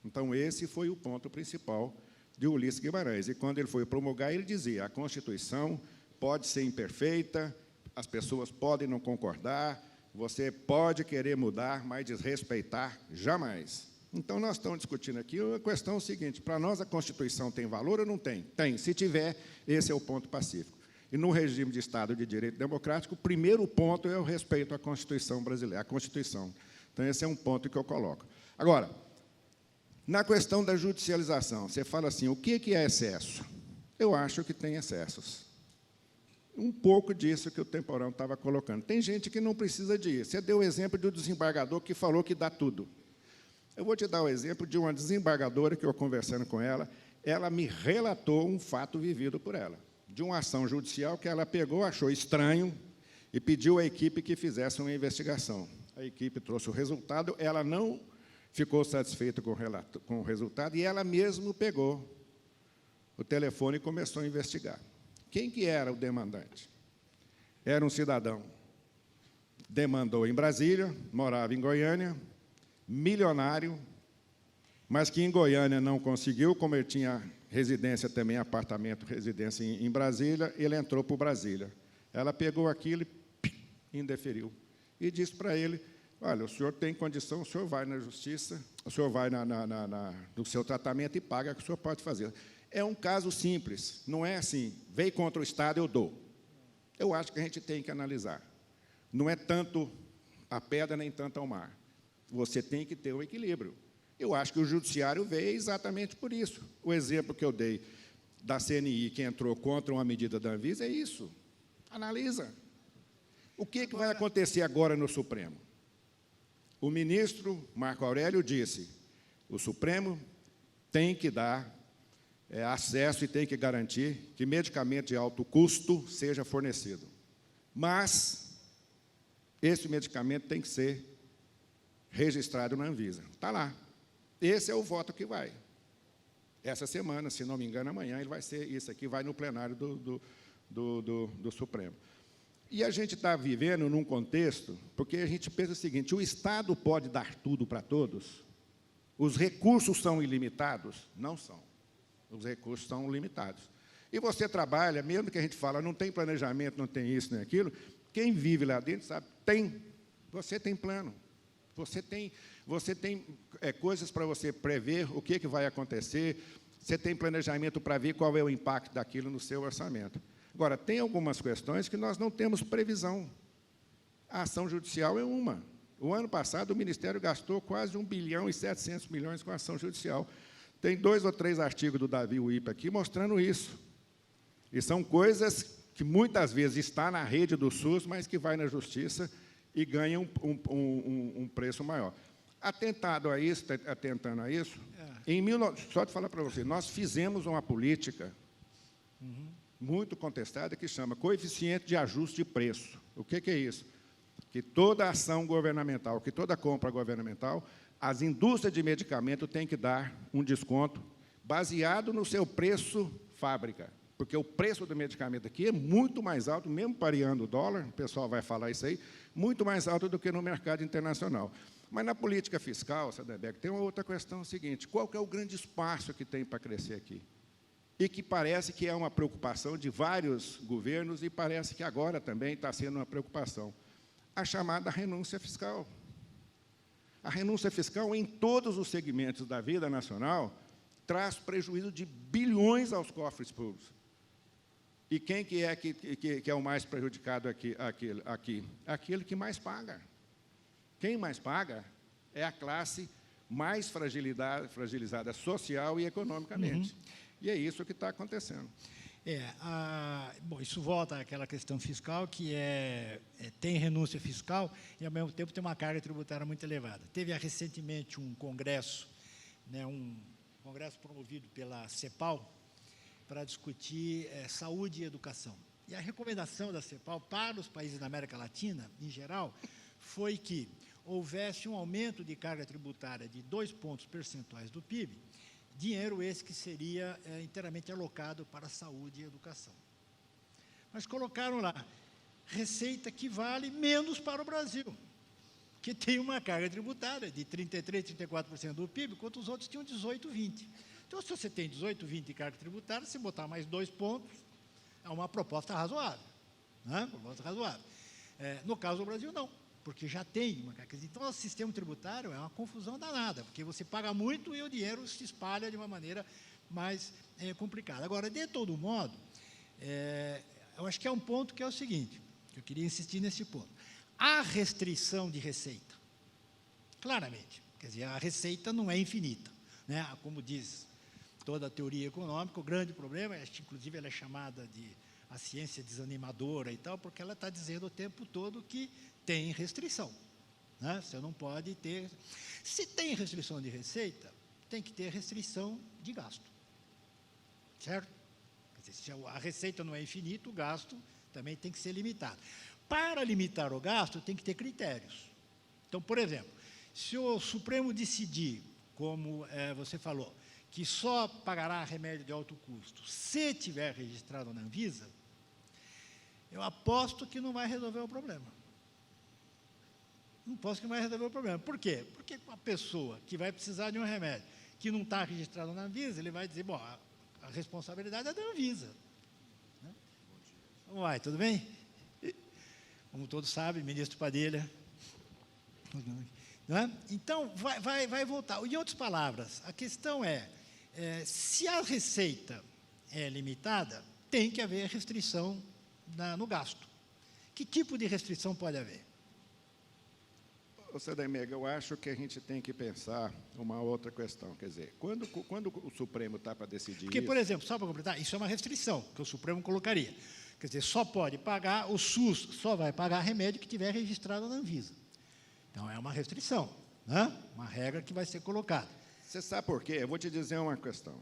Então, esse foi o ponto principal de Ulisses Guimarães. E, quando ele foi promulgar, ele dizia, a Constituição pode ser imperfeita, as pessoas podem não concordar, você pode querer mudar, mas desrespeitar jamais. Então, nós estamos discutindo aqui a questão seguinte, para nós a Constituição tem valor ou não tem? Tem. Se tiver, esse é o ponto pacífico. E no regime de Estado de Direito Democrático, o primeiro ponto é o respeito à Constituição brasileira, à Constituição. Então, esse é um ponto que eu coloco. Agora, na questão da judicialização, você fala assim, o que é excesso? Eu acho que tem excessos. Um pouco disso que o Temporão estava colocando. Tem gente que não precisa de ir. Você deu o exemplo do desembargador que falou que dá tudo. Eu vou te dar o exemplo de uma desembargadora que eu, conversando com ela me relatou um fato vivido por ela, de uma ação judicial que ela pegou, achou estranho e pediu à equipe que fizesse uma investigação. A equipe trouxe o resultado, ela não ficou satisfeita com o resultado e ela mesma pegou o telefone e começou a investigar. Quem que era o demandante? Era um cidadão. Demandou em Brasília, morava em Goiânia, milionário, mas que em Goiânia não conseguiu, como ele tinha residência também, apartamento, residência em Brasília, ele entrou para Brasília. Ela pegou aquilo e indeferiu. E disse para ele, olha, o senhor tem condição, o senhor vai na justiça, o senhor vai no seu tratamento e paga, que o senhor pode fazer. É um caso simples, não é assim, veio contra o Estado, eu dou. Eu acho que a gente tem que analisar. Não é tanto a pedra, nem tanto ao mar. Você tem que ter o equilíbrio. Eu acho que o judiciário veio exatamente por isso. O exemplo que eu dei da CNI, que entrou contra uma medida da Anvisa, é isso. Analisa. O que vai acontecer agora no Supremo? O ministro Marco Aurélio disse, o Supremo tem que dar acesso e tem que garantir que medicamento de alto custo seja fornecido. Mas esse medicamento tem que ser registrado na Anvisa. Está lá. Esse é o voto que vai. Essa semana, se não me engano, amanhã, ele vai ser, isso aqui vai no plenário do Supremo. E a gente está vivendo num contexto, porque a gente pensa o seguinte, o Estado pode dar tudo para todos? Os recursos são ilimitados? Não são. Os recursos são limitados. E você trabalha, mesmo que a gente fala, não tem planejamento, não tem isso, nem aquilo, quem vive lá dentro sabe, você tem plano, você tem coisas para você prever o que vai acontecer, você tem planejamento para ver qual é o impacto daquilo no seu orçamento. Agora, tem algumas questões que nós não temos previsão. A ação judicial é uma. O ano passado, o Ministério gastou quase 1,7 bilhão com a ação judicial. Tem 2 ou 3 artigos do Davi Uipa aqui mostrando isso. E são coisas que muitas vezes está na rede do SUS, mas que vai na justiça e ganha um preço maior. Atentando a isso, só de falar para você, nós fizemos uma política muito contestada que chama coeficiente de ajuste de preço. O que é isso? Que toda ação governamental, que toda compra governamental, as indústrias de medicamento têm que dar um desconto baseado no seu preço fábrica, porque o preço do medicamento aqui é muito mais alto, mesmo pareando o dólar, o pessoal vai falar isso aí, muito mais alto do que no mercado internacional. Mas na política fiscal, Sadebeck, tem uma outra questão seguinte, qual que é o grande espaço que tem para crescer aqui? E que parece que é uma preocupação de vários governos e parece que agora também está sendo uma preocupação. A chamada renúncia fiscal. A renúncia fiscal, em todos os segmentos da vida nacional, traz prejuízo de bilhões aos cofres públicos. E quem que é o mais prejudicado aqui? Aquele que mais paga. Quem mais paga é a classe mais fragilizada social e economicamente. E é isso que está acontecendo. Bom, isso volta àquela questão fiscal, que tem renúncia fiscal e, ao mesmo tempo, tem uma carga tributária muito elevada. Teve recentemente um congresso, um congresso promovido pela CEPAL, para discutir saúde e educação. E a recomendação da CEPAL para os países da América Latina, em geral, foi que houvesse um aumento de carga tributária de 2 pontos percentuais do PIB, dinheiro esse que seria inteiramente alocado para saúde e educação. Mas colocaram lá, receita que vale menos para o Brasil, que tem uma carga tributária de 33%, 34% do PIB, enquanto os outros tinham 18%, 20%. Então, se você tem 18%, 20% de carga tributária, se botar mais 2 pontos, é uma proposta razoável. Né? Proposta razoável. No caso do Brasil, não, porque já tem uma carga. Então, o sistema tributário é uma confusão danada, porque você paga muito e o dinheiro se espalha de uma maneira mais complicada. Agora, de todo modo, eu acho que é um ponto que é o seguinte, que eu queria insistir nesse ponto. Há restrição de receita, claramente. Quer dizer, a receita não é infinita. Né? Como diz toda a teoria econômica, o grande problema, inclusive ela é chamada de a ciência desanimadora e tal, porque ela está dizendo o tempo todo que tem restrição. Né? Você não pode ter... Se tem restrição de receita, tem que ter restrição de gasto. Certo? Quer dizer, se a receita não é infinita, o gasto também tem que ser limitado. Para limitar o gasto, tem que ter critérios. Então, por exemplo, se o Supremo decidir, como você falou, que só pagará remédio de alto custo se tiver registrado na Anvisa, eu aposto que não vai resolver o problema. Não posso que não vai resolver o problema. Por quê? Porque a pessoa que vai precisar de um remédio que não está registrado na Anvisa, ele vai dizer, bom, a responsabilidade é da Anvisa. Né? Como vai, tudo bem? Como todos sabem, ministro Padilha. Não é? Então, vai voltar. Em outras palavras, a questão se a receita é limitada, tem que haver restrição no gasto. Que tipo de restrição pode haver? Sademega, eu acho que a gente tem que pensar uma outra questão. Quer dizer, quando o Supremo está para decidir porque, por exemplo, só para completar, isso é uma restrição que o Supremo colocaria. Quer dizer, só pode pagar, o SUS só vai pagar remédio que tiver registrado na Anvisa. Então, é uma restrição, né? Uma regra que vai ser colocada. Você sabe por quê? Eu vou te dizer uma questão.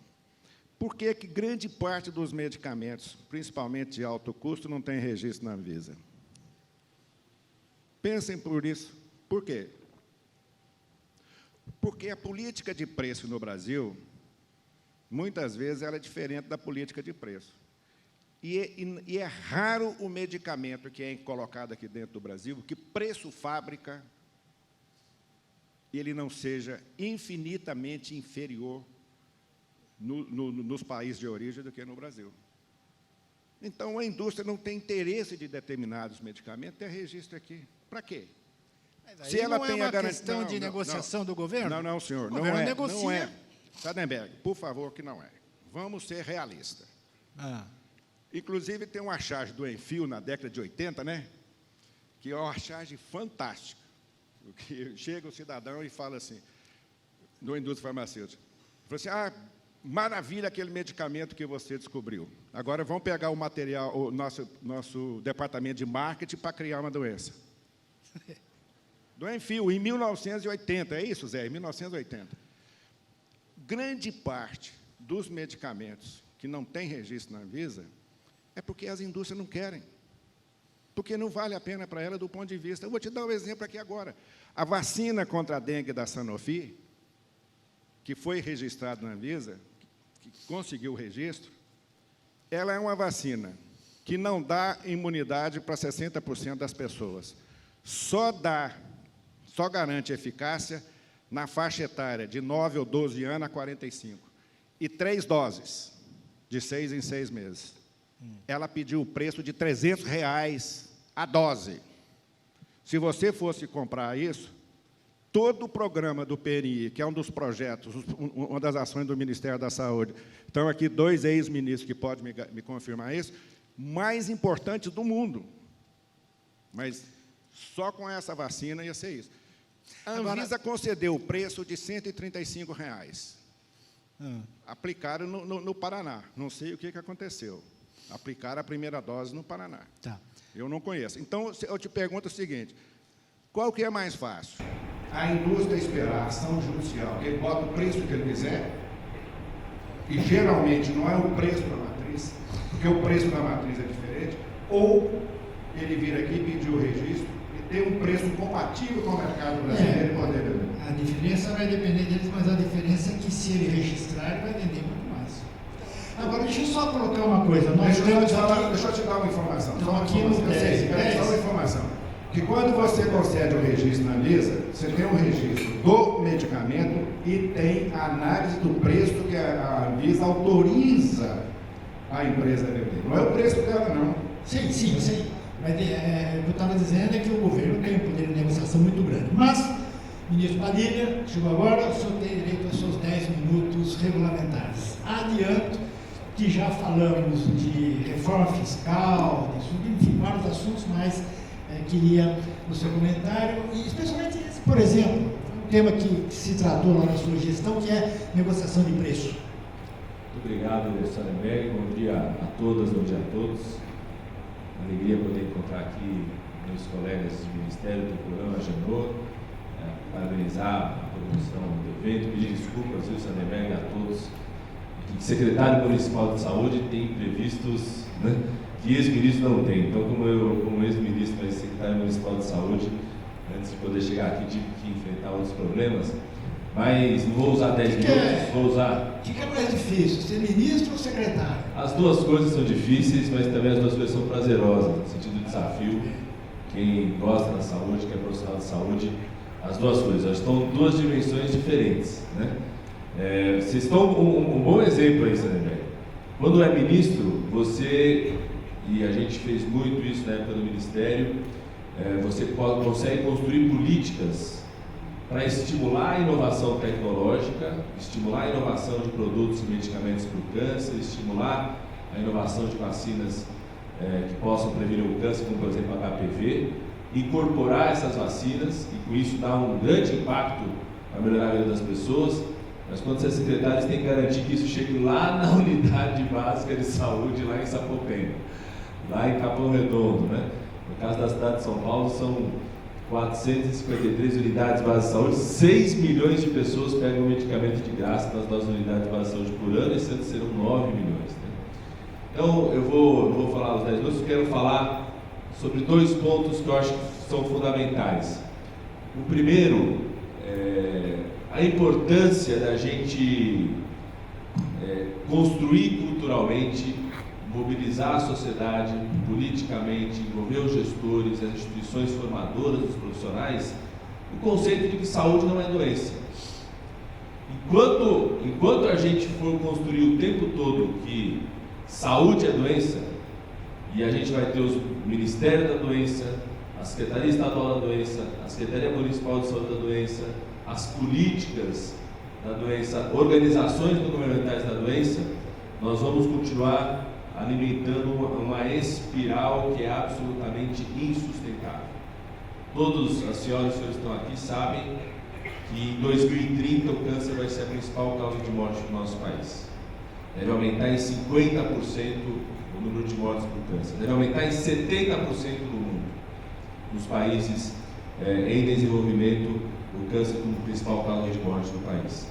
Por que grande parte dos medicamentos, principalmente de alto custo, não tem registro na Anvisa? Pensem por isso. Por quê? Porque a política de preço no Brasil, muitas vezes, ela é diferente da política de preço. E é raro o medicamento que é colocado aqui dentro do Brasil, que preço fábrica, ele não seja infinitamente inferior nos países de origem do que no Brasil. Então, a indústria não tem interesse de determinados medicamentos ter registro aqui. Para quê? Se ela tem a questão de negociação do governo? Não, senhor. O governo negocia. Não é. Sardenberg, por favor, que não é. Vamos ser realistas. Inclusive, tem uma charge do Enfio na década de 80, né? Que é uma charge fantástica. Que chega o cidadão e fala assim, da indústria farmacêutica, fala assim, maravilha aquele medicamento que você descobriu. Agora vamos pegar o material, o nosso departamento de marketing para criar uma doença. Do Enfio, em 1980, é isso, Zé? Em 1980. Grande parte dos medicamentos que não tem registro na Anvisa é porque as indústrias não querem. Porque não vale a pena para ela do ponto de vista... Eu vou te dar um exemplo aqui agora. A vacina contra a dengue da Sanofi, que foi registrada na Anvisa, que conseguiu o registro, ela é uma vacina que não dá imunidade para 60% das pessoas. Só garante eficácia na faixa etária de 9 ou 12 anos a 45. E 3 doses, de 6 em 6 meses. Ela pediu o preço de R$300 a dose. Se você fosse comprar isso, todo o programa do PNI, que é um dos projetos, uma das ações do Ministério da Saúde, estão aqui 2 ex-ministros que podem me confirmar isso, mais importantes do mundo. Mas só com essa vacina ia ser isso. A Anvisa concedeu o preço de R$135. Aplicaram no Paraná. Não sei o que aconteceu. Aplicaram a primeira dose no Paraná. Tá. Eu não conheço. Então, eu te pergunto o seguinte, qual que é mais fácil? A indústria esperar a ação judicial, que ele bota o preço que ele quiser, e geralmente não é o preço da matriz, porque o preço da matriz é diferente, ou ele vir aqui pedir o registro e ter um preço compatível com o mercado brasileiro e poder vender. A diferença vai depender deles, mas a diferença é que se ele registrar, ele vai vender muito mais. Agora, deixa eu só colocar uma coisa. Deixa eu te dar uma informação. Então, aqui no 10. Só uma informação. Que quando você concede o registro na Anvisa, você tem um registro do medicamento e tem a análise do preço que a Anvisa autoriza a empresa a vender. Não é o preço dela, não. Sim, eu sei. Mas o que eu estava dizendo é que o governo tem um poder de negociação muito grande. Mas, ministro Padilha, chegou agora, o senhor tem direito aos seus 10 minutos regulamentares. Adianto que já falamos de reforma fiscal, enfim, vários assuntos, mas queria o seu comentário, e especialmente, por exemplo, um tema que se tratou lá na sua gestão, que é negociação de preço. Muito obrigado, Sardenberg. Bom dia a todas, bom dia a todos. Alegria poder encontrar aqui meus colegas do Ministério do Programa Agenor, parabenizar a produção do evento, pedir desculpas, viu, Sardenberg, a todos. O secretário municipal de saúde tem imprevistos, né, que ex-ministro não tem. Então, como ex-ministro, mas secretário municipal de saúde, antes de poder chegar aqui, tive que enfrentar outros problemas. Mas não vou usar 10 minutos, vou usar... O que é mais difícil, ser ministro ou secretário? As duas coisas são difíceis, mas também as duas coisas são prazerosas, no sentido de desafio. Quem gosta da saúde, quem é profissional de saúde, as duas coisas. Estão duas dimensões diferentes, né? Vocês estão um bom exemplo aí, Sardenberg. Quando é ministro, você, e a gente fez muito isso na época do Ministério, você consegue construir políticas para estimular a inovação tecnológica, estimular a inovação de produtos e medicamentos para o câncer, estimular a inovação de vacinas que possam prevenir o câncer, como por exemplo a HPV, incorporar essas vacinas e com isso dar um grande impacto para melhorar a vida das pessoas. Mas quando você é secretário, você tem que garantir que isso chegue lá na unidade básica de saúde, lá em Sapopemba, lá em Capão Redondo, né? No caso da cidade de São Paulo, são 453 unidades básicas de saúde, 6 milhões de pessoas pegam medicamento de graça nas nossas unidades básicas de saúde por ano, esse ano serão 9 milhões. Né? Então, não vou falar os 10 minutos, eu quero falar sobre 2 pontos que eu acho que são fundamentais. O primeiro a importância da gente construir culturalmente, mobilizar a sociedade politicamente, envolver os gestores, as instituições formadoras dos profissionais, o conceito de que saúde não é doença. Enquanto a gente for construir o tempo todo que saúde é doença, E a gente vai ter o Ministério da Doença, a Secretaria Estadual da Doença, a Secretaria Municipal de Saúde da Doença, as políticas da doença, organizações governamentais da doença. Nós vamos continuar alimentando uma espiral que é absolutamente insustentável. Todas as senhoras e senhores que estão aqui sabem que em 2030 o câncer vai ser a principal causa de morte do nosso país. Deve aumentar em 50% o número de mortes por câncer. Deve aumentar em 70% no mundo. Nos países em desenvolvimento, o câncer como principal causa de morte no país.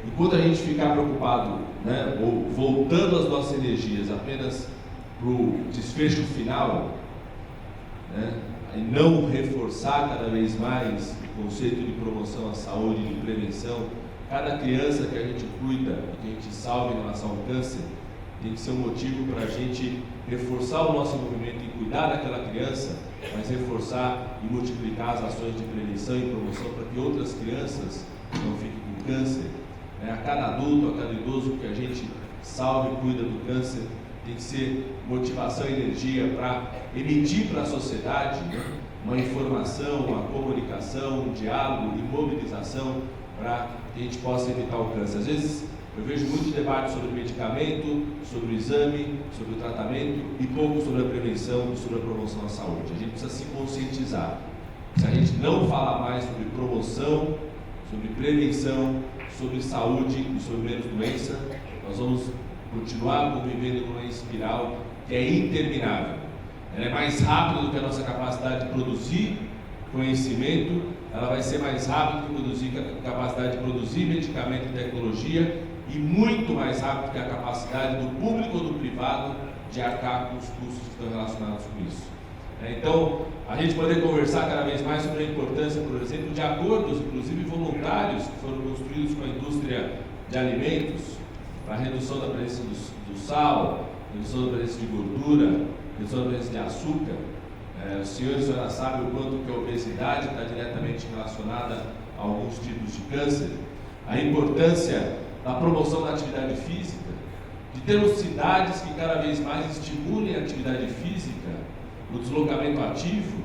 Enquanto a gente ficar preocupado, né, ou voltando as nossas energias apenas para o desfecho final, né, e não reforçar cada vez mais o conceito de promoção à saúde, de prevenção, cada criança que a gente cuida, que a gente salva em relação ao câncer, tem que ser um motivo para a gente reforçar o nosso envolvimento em cuidar daquela criança, mas reforçar e multiplicar as ações de prevenção e promoção para que outras crianças não fiquem com câncer. A cada adulto, a cada idoso que a gente salva e cuida do câncer, tem que ser motivação e energia para emitir para a sociedade, né, uma informação, uma comunicação, um diálogo e mobilização para que a gente possa evitar o câncer. Às vezes eu vejo muito debate sobre medicamento, sobre o exame, sobre o tratamento e pouco sobre a prevenção e sobre a promoção à saúde. A gente precisa se conscientizar. Se a gente não falar mais sobre promoção, sobre prevenção, sobre saúde e sobre menos doença, nós vamos continuar convivendo numa espiral que é interminável. Ela é mais rápida do que a nossa capacidade de produzir conhecimento, ela vai ser mais rápida do que a capacidade de produzir medicamento e tecnologia, e muito mais rápido que a capacidade do público ou do privado de arcar com os custos que estão relacionados com isso. Então, a gente poder conversar cada vez mais sobre a importância, por exemplo, de acordos, inclusive voluntários, que foram construídos com a indústria de alimentos, para a redução da presença do sal, redução da presença de gordura, redução da presença de açúcar. Os senhores e senhoras sabem o quanto que a obesidade está diretamente relacionada a alguns tipos de câncer, a importância da promoção da atividade física, de termos cidades que cada vez mais estimulem a atividade física, o deslocamento ativo,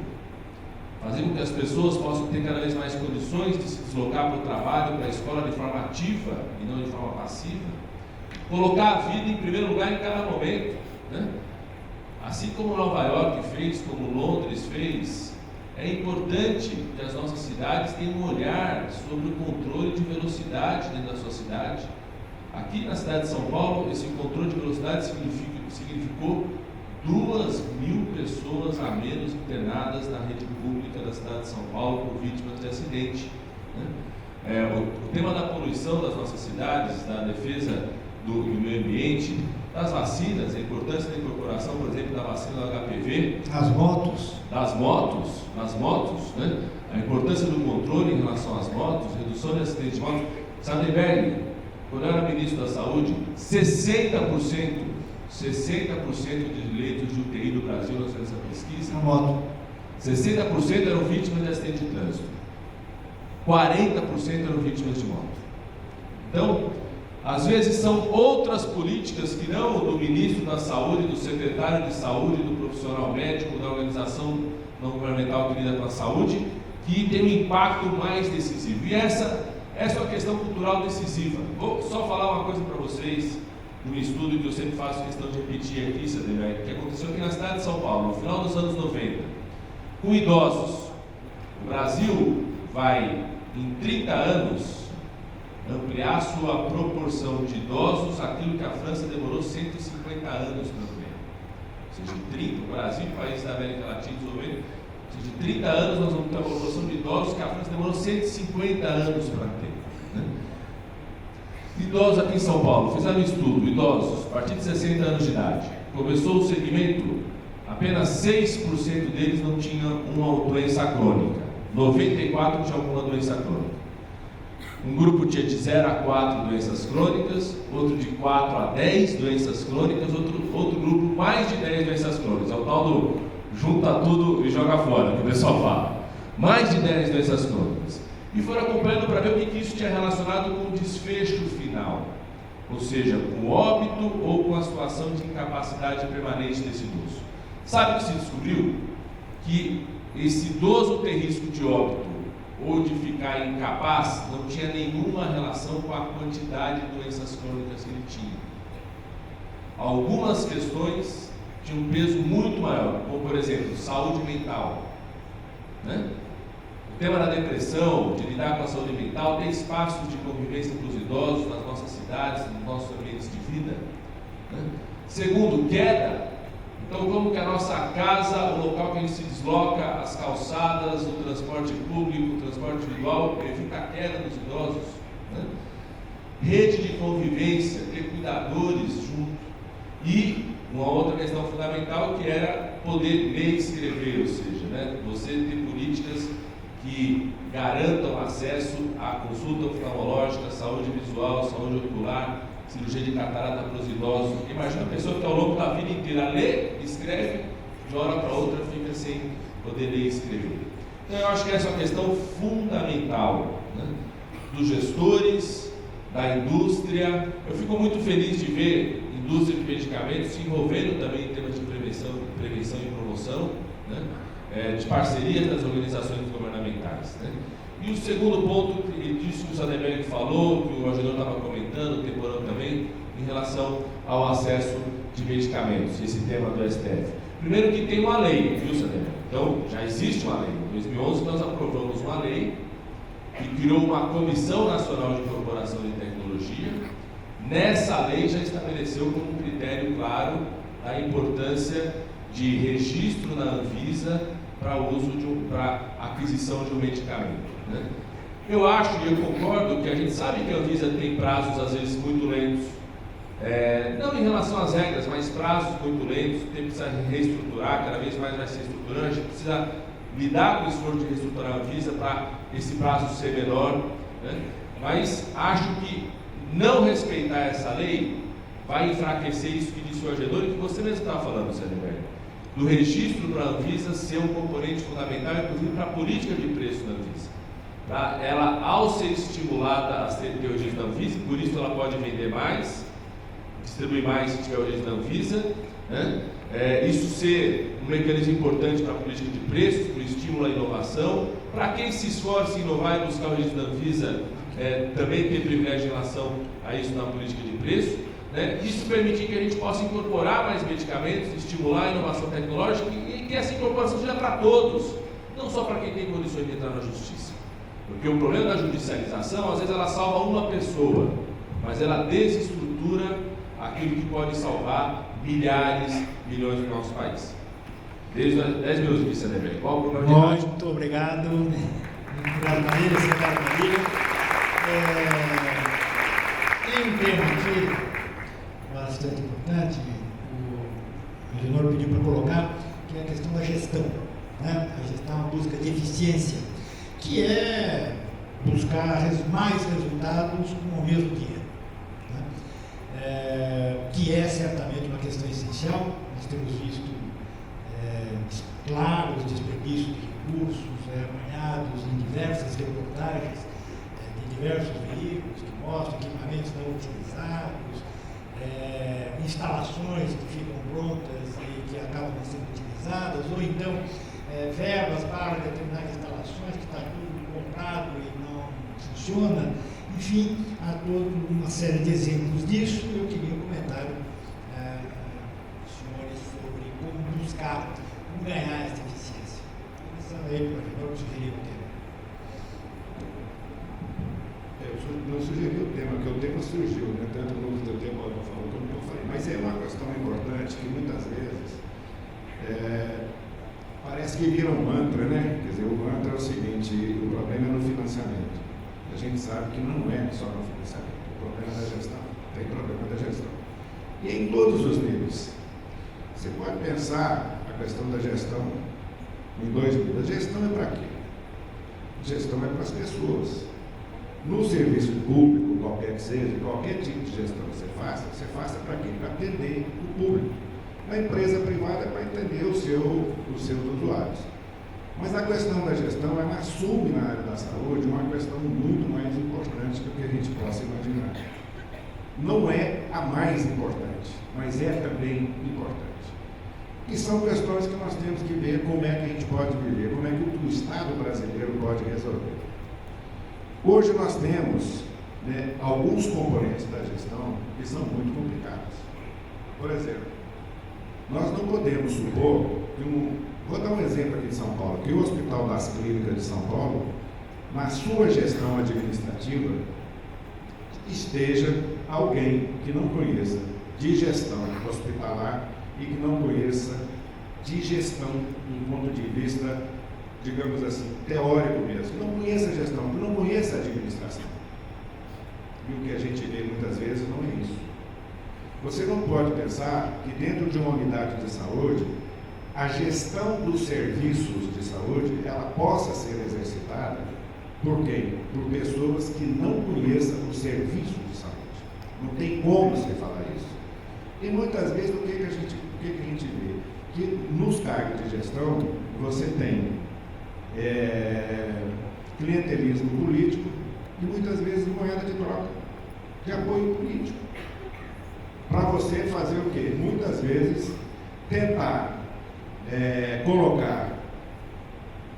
fazer com que as pessoas possam ter cada vez mais condições de se deslocar para o trabalho, para a escola de forma ativa e não de forma passiva, colocar a vida em primeiro lugar em cada momento, né? Assim como Nova York fez, como Londres fez, é importante que as nossas cidades tenham um olhar sobre o controle de velocidade dentro da sua cidade. Aqui na cidade de São Paulo, esse controle de velocidade significou 2.000 pessoas a menos internadas na rede pública da cidade de São Paulo por vítimas de acidente, né? O tema da poluição das nossas cidades, da defesa do meio ambiente, das vacinas, a importância da incorporação, por exemplo, da vacina do HPV, das motos, né? A importância do controle em relação às motos, redução de acidentes de moto. Sardenberg, quando eu era ministro da Saúde, 60% de leitos de UTI do Brasil, nós fizemos essa pesquisa, 60% eram vítimas de acidente de trânsito, 40% eram vítimas de moto. Então, às vezes são outras políticas que não do ministro da Saúde, do secretário de Saúde, do profissional médico, da organização não governamental que lida com a saúde, que tem um impacto mais decisivo. E essa é uma questão cultural decisiva. Vou só falar uma coisa para vocês, um estudo que eu sempre faço questão de repetir aqui, que aconteceu aqui na cidade de São Paulo, no final dos anos 90, com idosos. O Brasil vai, em 30 anos, ampliar sua proporção de idosos, aquilo que a França demorou 150 anos para ampliar. Ou seja, o Brasil, país da América Latina e desenvolvimento, ou seja, de 30 anos nós vamos ter uma proporção de idosos que a França demorou 150 anos para ter, né? Idosos aqui em São Paulo, fizeram um estudo, idosos, a partir de 60 anos de idade, começou o segmento, apenas 6% deles não tinham uma doença crônica, 94% tinham alguma doença crônica. Um grupo tinha de 0 a 4 doenças crônicas, outro de 4 a 10 doenças crônicas, outro grupo mais de 10 doenças crônicas. É o tal do junta tudo e joga fora, que o pessoal fala. Mais de 10 doenças crônicas. E foram acompanhando para ver o que isso tinha relacionado com o desfecho final. Ou seja, com o óbito ou com a situação de incapacidade permanente desse idoso. Sabe o que se descobriu? Que esse idoso ter risco de óbito ou de ficar incapaz não tinha nenhuma relação com a quantidade de doenças crônicas que ele tinha. Algumas questões tinham um peso muito maior, como por exemplo, saúde mental, né? O tema da depressão, de lidar com a saúde mental, tem espaços de convivência para os idosos nas nossas cidades, nos nossos ambientes de vida, né? Segundo, queda. Então, como que a nossa casa, o local que a gente se desloca, as calçadas, o transporte público, o transporte individual, evita a queda dos idosos, né? Rede de convivência, ter cuidadores junto. E uma outra questão fundamental que era poder ler e escrever, ou seja, né, você ter políticas que garantam acesso à consulta oftalmológica, saúde visual, saúde ocular, cirurgia de catarata para os idosos. Imagina a pessoa que ao longo da vida inteira lê, escreve, de uma hora para outra fica sem poder ler e escrever. Então eu acho que essa é uma questão fundamental, né, dos gestores, da indústria. Eu fico muito feliz de ver indústria de medicamentos se envolvendo também em temas de prevenção e promoção, né, de parcerias das organizações governamentais, né. E o segundo ponto, disso que o Sadeberg falou, que o Agenor estava comentando, o Temporão também, em relação ao acesso de medicamentos, esse tema do STF. Primeiro que tem uma lei, viu, Sadeberg? Então, já existe uma lei. Em 2011 nós aprovamos uma lei que criou uma Comissão Nacional de Corporação de Tecnologia. Nessa lei já estabeleceu como um critério claro a importância de registro na Anvisa para uso para aquisição de um medicamento, né? Eu acho e eu concordo que a gente sabe que a Anvisa tem prazos às vezes muito lentos, não em relação às regras, mas prazos muito lentos, tem que precisar reestruturar, cada vez mais vai ser estruturante, a gente precisa lidar com o esforço de reestruturar a Anvisa para esse prazo ser menor, né? Mas acho que não respeitar essa lei vai enfraquecer isso que disse o Agenor e que você mesmo estava falando, Sadeberg, do registro para a Anvisa ser um componente fundamental, inclusive para a política de preço da Anvisa. Tá? Ela, ao ser estimulada a ter o registro da Anvisa, por isso ela pode vender mais, distribuir mais se tiver o registro da Anvisa, né? Isso ser um mecanismo importante para a política de preços, por estímulo à inovação. Para quem se esforça em inovar e buscar o registro da Anvisa, também ter privilégio em relação a isso na política de preço, né? Isso permitir que a gente possa incorporar mais medicamentos, estimular a inovação tecnológica e que essa incorporação seja para todos, não só para quem tem condições de entrar na justiça. Porque o problema da judicialização, às vezes ela salva uma pessoa, mas ela desestrutura aquilo que pode salvar milhares, milhões do nosso país. 10 minutos de Sadeberg. Qual o problema de rádio? Muito obrigado. Obrigado, Marília, secretário Marília. Tem um tema aqui bastante importante, o Agenor pediu para colocar, que é a questão da gestão, né? A gestão, a busca de eficiência, que é buscar mais resultados com o mesmo dinheiro, né? Que é certamente uma questão essencial. Nós temos visto claros desperdícios de recursos amanhados em diversas reportagens de diversos veículos que mostram equipamentos não utilizados, instalações que ficam prontas e que acabam não sendo utilizadas, ou então verbas para determinadas instalações que está tudo comprado e não funciona. Enfim, há toda uma série de exemplos disso. Eu queria um comentário dos senhores sobre como buscar, como ganhar essa eficiência. Começando aí, por exemplo, eu sugeri o tema. Eu não sugeri o tema, porque o tema surgiu, né? Tanto no uso do tema que eu falou, como eu falei. Mas é uma questão importante que muitas vezes parece que vira um mantra, né? Quer dizer, o mantra é o seguinte: o problema é no financiamento. A gente sabe que não é só no financiamento, o problema é da gestão, tem problema da gestão. E em todos os níveis. Você pode pensar a questão da gestão em dois níveis. A gestão é para quê? A gestão é para as pessoas. No serviço público, qualquer que seja, qualquer tipo de gestão que você faça para quê? Para atender o público. Na empresa privada é para atender os seus usuários. Mas a questão da gestão, ela assume na área da saúde uma questão muito mais importante do que a gente possa imaginar. Não é a mais importante, mas é também importante. que são questões que nós temos que ver como é que a gente pode viver, como é que o Estado brasileiro pode resolver. Hoje nós temos, né, alguns componentes da gestão que são muito complicados. Por exemplo, nós não podemos supor que vou dar um exemplo aqui de São Paulo, que o Hospital das Clínicas de São Paulo, na sua gestão administrativa, esteja alguém que não conheça de gestão hospitalar e que não conheça de gestão do ponto de vista, digamos assim, teórico mesmo, que não conheça a gestão, que não conheça a administração. E o que a gente vê muitas vezes não é isso. Você não pode pensar que dentro de uma unidade de saúde, a gestão dos serviços de saúde, ela possa ser exercitada por quem? Por pessoas que não conheçam os serviços de saúde. Não tem como você falar isso. E muitas vezes o que a gente vê? Que nos cargos de gestão você tem clientelismo político e muitas vezes moeda de troca, de apoio político. Para você fazer o quê? Muitas vezes tentar colocar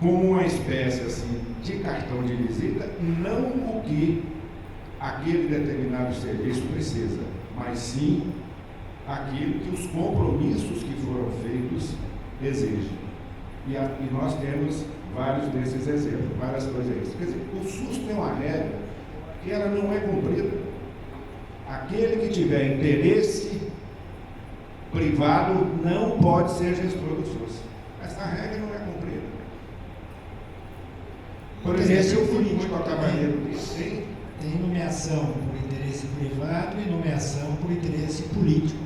como uma espécie assim, de cartão de visita, não o que aquele determinado serviço precisa, mas sim aquilo que os compromissos que foram feitos exigem. E nós temos vários desses exemplos, várias coisas. Quer dizer, o SUS tem uma regra que ela não é cumprida. Aquele que tiver interesse privado não pode ser gestor do SUS. Essa regra não é cumprida. Por exemplo, eu fui muito ao cavalheiro dele. Tem nomeação por interesse privado e nomeação por interesse político.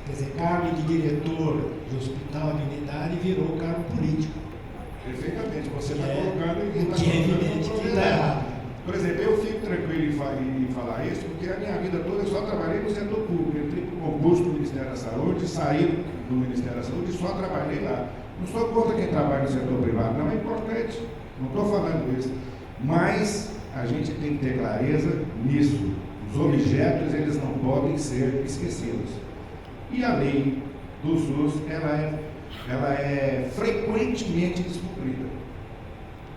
Quer dizer, cargo de diretor de hospital de unidade virou cargo político. Perfeitamente, você está colocando... Que é evidente que está errado. Por exemplo, eu fico tranquilo em falar isso, porque a minha vida toda eu só trabalhei no setor público. Entrei para o concurso do Ministério da Saúde, saí do Ministério da Saúde e só trabalhei lá. Não sou contra quem trabalha no setor privado, não é importante, não estou falando isso. Mas a gente tem que ter clareza nisso. Os objetos, eles não podem ser esquecidos. E a lei do SUS, ela é frequentemente descumprida.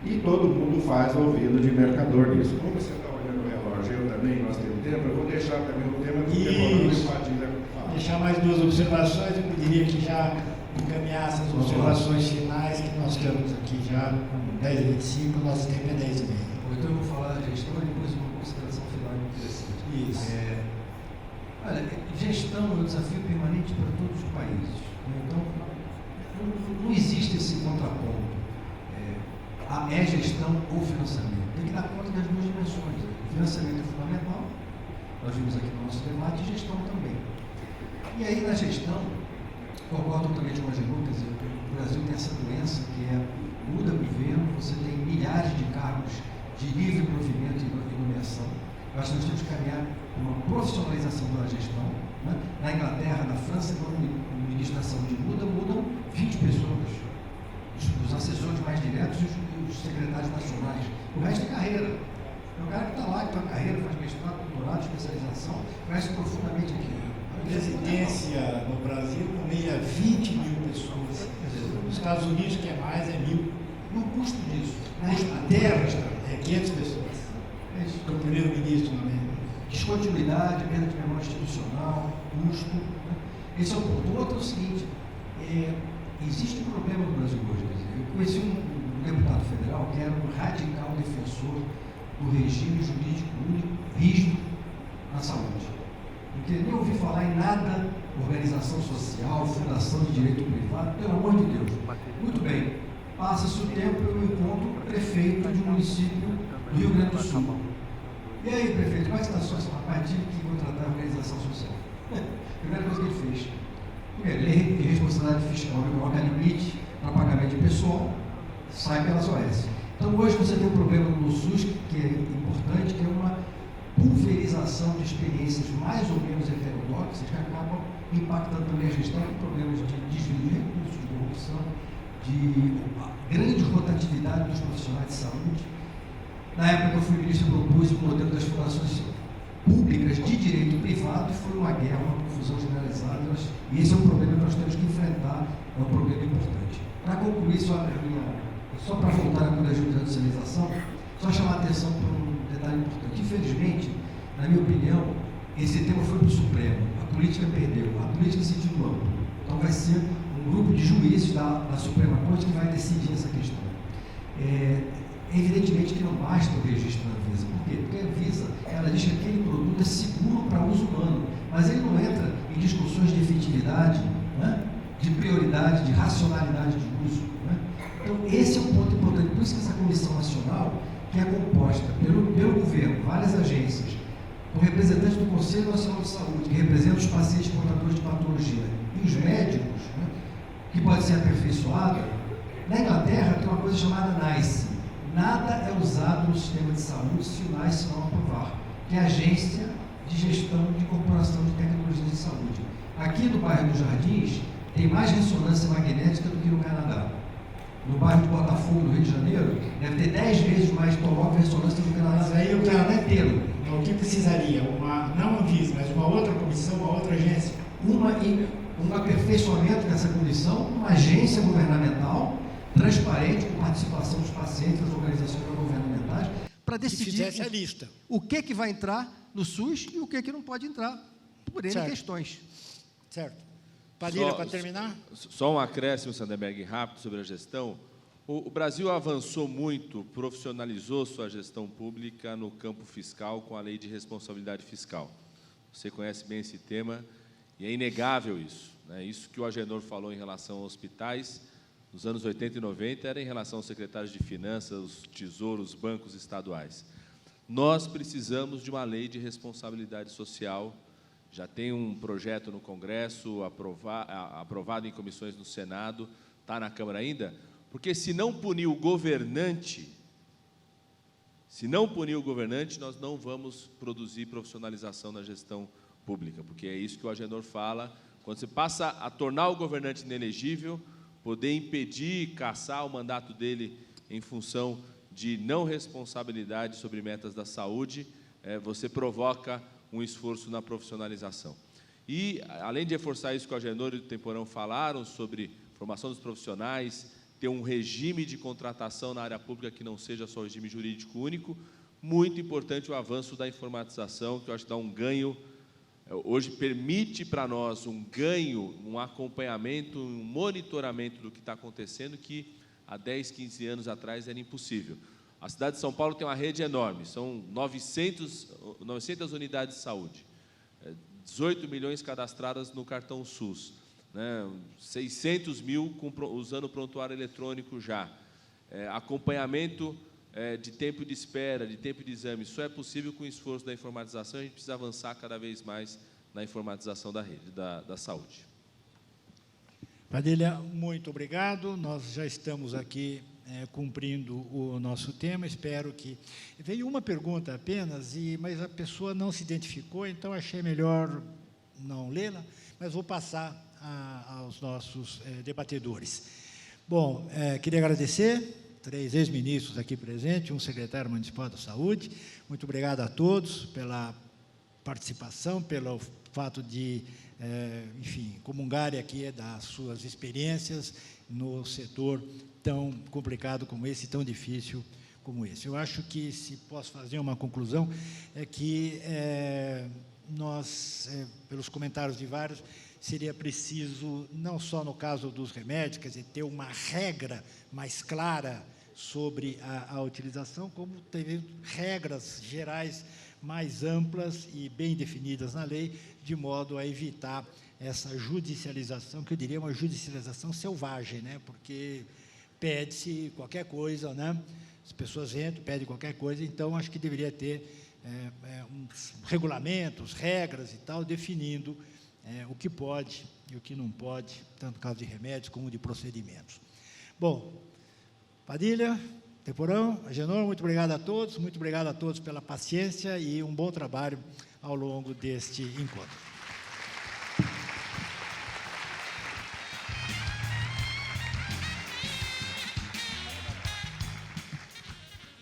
E todo mundo faz ouvido de mercador nisso. Como você está olhando o relógio, eu também, nós temos tempo, eu vou deixar também o tema do Demorando e Padilha. Deixar mais duas observações, eu pediria que já encaminhasse as observações finais, que nós estamos aqui já com 10h25, nosso tempo é 10h30. Então eu vou falar da gestão e depois uma consideração final interessante. Isso. Olha, gestão é um desafio permanente para todos os países. Então, não existe esse contraponto. É gestão ou financiamento. Tem que dar conta das duas dimensões. O financiamento é fundamental, nós vimos aqui no nosso debate, e gestão também. E aí, na gestão, concordo totalmente com a Genu, quer dizer, o Brasil tem essa doença que muda governo, você tem milhares de cargos de livre provimento e nomeação. Eu acho que nós temos que caminhar uma profissionalização da gestão. Né? Na Inglaterra, na França, quando o ministro da Saúde mudam 20 pessoas. Os assessores mais diretos e os secretários nacionais. O resto é carreira. É o cara que está lá, que tem uma carreira, faz mestrado, doutorado, especialização, conhece profundamente aquilo. A presidência no Brasil nomeia 20 mil pessoas. Nos Estados Unidos, que é mais, é 1.000. E o custo disso? A terra é 500 pessoas. É isso que o primeiro-ministro nomeia. Descontinuidade, perda de memória institucional, custo. Esse é o ponto. O outro é o seguinte, existe um problema no Brasil hoje. Quer dizer, eu conheci um deputado federal que era um radical defensor do regime jurídico único, rígido, na saúde. Não queria nem ouvir falar em nada, organização social, fundação de direito privado, pelo amor de Deus. Muito bem, passa-se o tempo, eu encontro o prefeito de um município do Rio Grande do Sul. E aí, prefeito, como é que está a situação? Rapaz, tive que contratar a organização social. Primeira coisa que ele fez. Primeiro, lei de responsabilidade fiscal coloca limite para pagamento de pessoal, sai pelas OS. Então, hoje você tem um problema no SUS que é importante, que é uma pulverização de experiências mais ou menos heterodoxas que acabam impactando também a gestão com problemas de desvio de recursos, de corrupção, de grande rotatividade dos profissionais de saúde. Na época que eu fui ministro, eu propus o modelo das fundações públicas de direito privado e foi uma guerra, uma confusão generalizada. E esse é um problema que nós temos que enfrentar. É um concluir só para voltar à da judicialização, só chamar a atenção para um detalhe importante. Infelizmente, na minha opinião, esse tema foi para o Supremo. A política perdeu. A política em sentido amplo. Então vai ser um grupo de juízes da Suprema Corte que vai decidir essa questão. Evidentemente que não basta o registro da Anvisa. Por quê? Porque a Anvisa, ela diz que aquele produto é seguro para uso humano, mas ele não entra em discussões de efetividade, né? De prioridade, de racionalidade de uso. Né? Então, esse é um ponto importante. Por isso que essa Comissão Nacional, que é composta pelo governo, várias agências, por representantes do Conselho Nacional de Saúde, que representam os pacientes portadores de patologia, e os médicos, né? Que pode ser aperfeiçoada. Na Inglaterra tem uma coisa chamada NICE. Nada é usado no sistema de saúde se o NICE não aprovar, que é a Agência de Gestão de Incorporação de Tecnologias de Saúde. Aqui no bairro dos Jardins, tem mais ressonância magnética do que no Canadá. No bairro de Botafogo, no Rio de Janeiro, deve ter 10 vezes mais tomógrafo de ressonância do que no Canadá. Mas aí o Canadá inteiro. Então, o que precisaria? Não Anvisa, mas uma outra comissão, uma outra agência? Um aperfeiçoamento dessa comissão, uma agência governamental transparente, com participação dos pacientes, das organizações governamentais, para decidir a lista. O que vai entrar no SUS e o que não pode entrar, por N questões. Certo. Padilha, para terminar? Só um acréscimo, Sanderberg, rápido sobre a gestão. O Brasil avançou muito, profissionalizou sua gestão pública no campo fiscal com a Lei de Responsabilidade Fiscal. Você conhece bem esse tema e é inegável isso. Né? Isso que o Agenor falou em relação aos hospitais, nos anos 80 e 90, era em relação aos secretários de Finanças, os tesouros, os bancos estaduais. Nós precisamos de uma lei de responsabilidade social. Já tem um projeto no Congresso, aprovado em comissões no Senado, está na Câmara ainda, porque se não punir o governante, nós não vamos produzir profissionalização na gestão pública, porque é isso que o Agenor fala, quando você passa a tornar o governante inelegível, poder impedir, caçar o mandato dele em função de não responsabilidade sobre metas da saúde, você provoca um esforço na profissionalização. E, além de reforçar isso que o Agenor e o Temporão falaram sobre formação dos profissionais, ter um regime de contratação na área pública que não seja só o regime jurídico único, muito importante o avanço da informatização, que eu acho que dá um ganho, hoje permite para nós um ganho, um acompanhamento, um monitoramento do que está acontecendo, que há 10, 15 anos atrás era impossível. A cidade de São Paulo tem uma rede enorme, são 900 unidades de saúde, 18 milhões cadastradas no cartão SUS, né, 600 mil usando o prontuário eletrônico já, acompanhamento de tempo de espera, de tempo de exame, só é possível com o esforço da informatização, a gente precisa avançar cada vez mais na informatização da rede, da saúde. Padilha, muito obrigado, nós já estamos aqui cumprindo o nosso tema, espero que... Veio uma pergunta apenas, mas a pessoa não se identificou, então achei melhor não lê-la, mas vou passar aos nossos debatedores. Bom, queria agradecer 3 ex-ministros aqui presentes, um secretário municipal da Saúde. Muito obrigado a todos pela participação, pelo fato de, enfim, comungarem aqui das suas experiências no setor tão complicado como esse, tão difícil como esse. Eu acho que, se posso fazer uma conclusão, é que nós, pelos comentários de vários, seria preciso, não só no caso dos remédios, quer dizer, ter uma regra mais clara sobre a utilização, como ter regras gerais mais amplas e bem definidas na lei, de modo a evitar essa judicialização, que eu diria uma judicialização selvagem, né? Porque pede-se qualquer coisa, né? As pessoas entram, pedem qualquer coisa, então acho que deveria ter uns regulamentos, regras e tal, definindo o que pode e o que não pode, tanto no caso de remédios como de procedimentos. Bom, Padilha, Temporão, Agenor, muito obrigado a todos pela paciência e um bom trabalho ao longo deste encontro.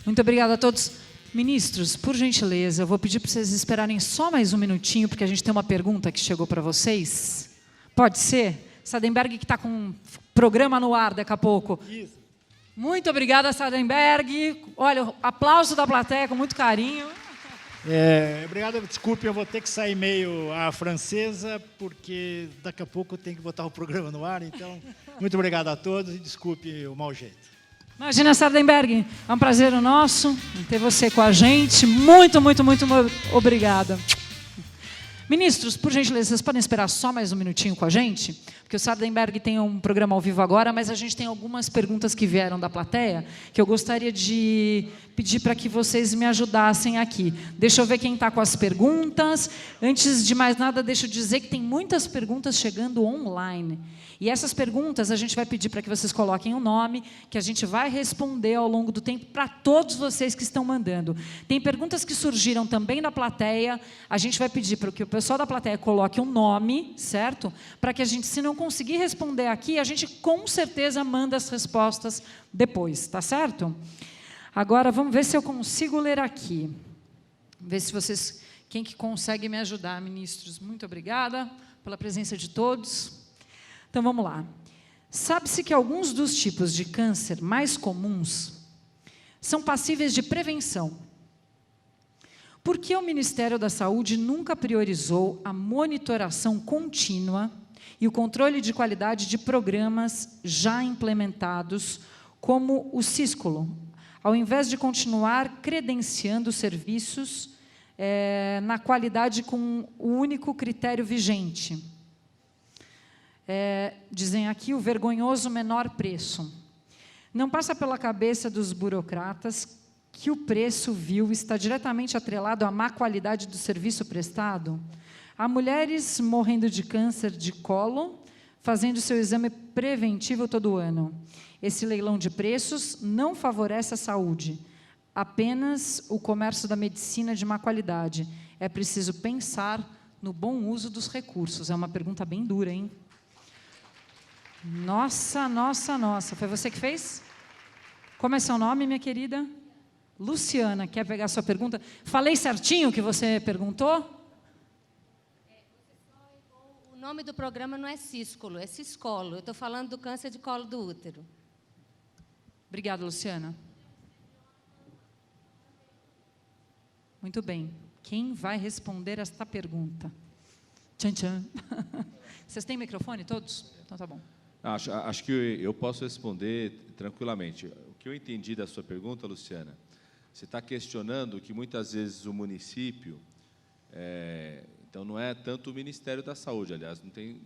Muito obrigada a todos. Ministros, por gentileza, eu vou pedir para vocês esperarem só mais um minutinho, porque a gente tem uma pergunta que chegou para vocês. Pode ser? Sardenberg, que está com um programa no ar daqui a pouco. Isso. Muito obrigada, Sardenberg. Olha, aplauso da plateia com muito carinho. Obrigado, desculpe, eu vou ter que sair meio à francesa, porque daqui a pouco eu tenho que botar o programa no ar, então, muito obrigado a todos e desculpe o mau jeito. Imagina, Sardenberg, é um prazer nosso ter você com a gente. Muito, muito, muito obrigada. Ministros, por gentileza, vocês podem esperar só mais um minutinho com a gente? Porque o Sardenberg tem um programa ao vivo agora, mas a gente tem algumas perguntas que vieram da plateia que eu gostaria de pedir para que vocês me ajudassem aqui. Deixa eu ver quem está com as perguntas. Antes de mais nada, deixa eu dizer que tem muitas perguntas chegando online. E essas perguntas a gente vai pedir para que vocês coloquem o nome, que a gente vai responder ao longo do tempo para todos vocês que estão mandando. Tem perguntas que surgiram também da plateia, a gente vai pedir para que o pessoal da plateia coloque um nome, certo? Para que a gente, se não conseguir responder aqui, a gente com certeza manda as respostas depois, tá certo? Agora, vamos ver se eu consigo ler aqui. Ver se vocês, quem que consegue me ajudar, ministros. Muito obrigada pela presença de todos. Então, vamos lá. Sabe-se que alguns dos tipos de câncer mais comuns são passíveis de prevenção. Por que o Ministério da Saúde nunca priorizou a monitoração contínua e o controle de qualidade de programas já implementados, como o Sísculo, ao invés de continuar credenciando serviços na qualidade com o único critério vigente? Dizem aqui o vergonhoso menor preço. Não passa pela cabeça dos burocratas que o preço vil está diretamente atrelado à má qualidade do serviço prestado? Há mulheres morrendo de câncer de colo, fazendo seu exame preventivo todo ano. Esse leilão de preços não favorece a saúde, apenas o comércio da medicina de má qualidade. É preciso pensar no bom uso dos recursos. É uma pergunta bem dura, hein? Nossa, nossa, nossa. Foi você que fez? Como é seu nome, minha querida? Luciana, quer pegar a sua pergunta? Falei certinho o que você perguntou? O nome do programa não é Sísculo, é Ciscolo. Eu estou falando do câncer de colo do útero. Obrigada, Luciana. Muito bem. Quem vai responder esta pergunta? Tchan, tchan. Vocês têm microfone todos? Então tá bom. Acho que eu posso responder tranquilamente. O que eu entendi da sua pergunta, Luciana, você está questionando que muitas vezes o município, então não é tanto o Ministério da Saúde, aliás, não tem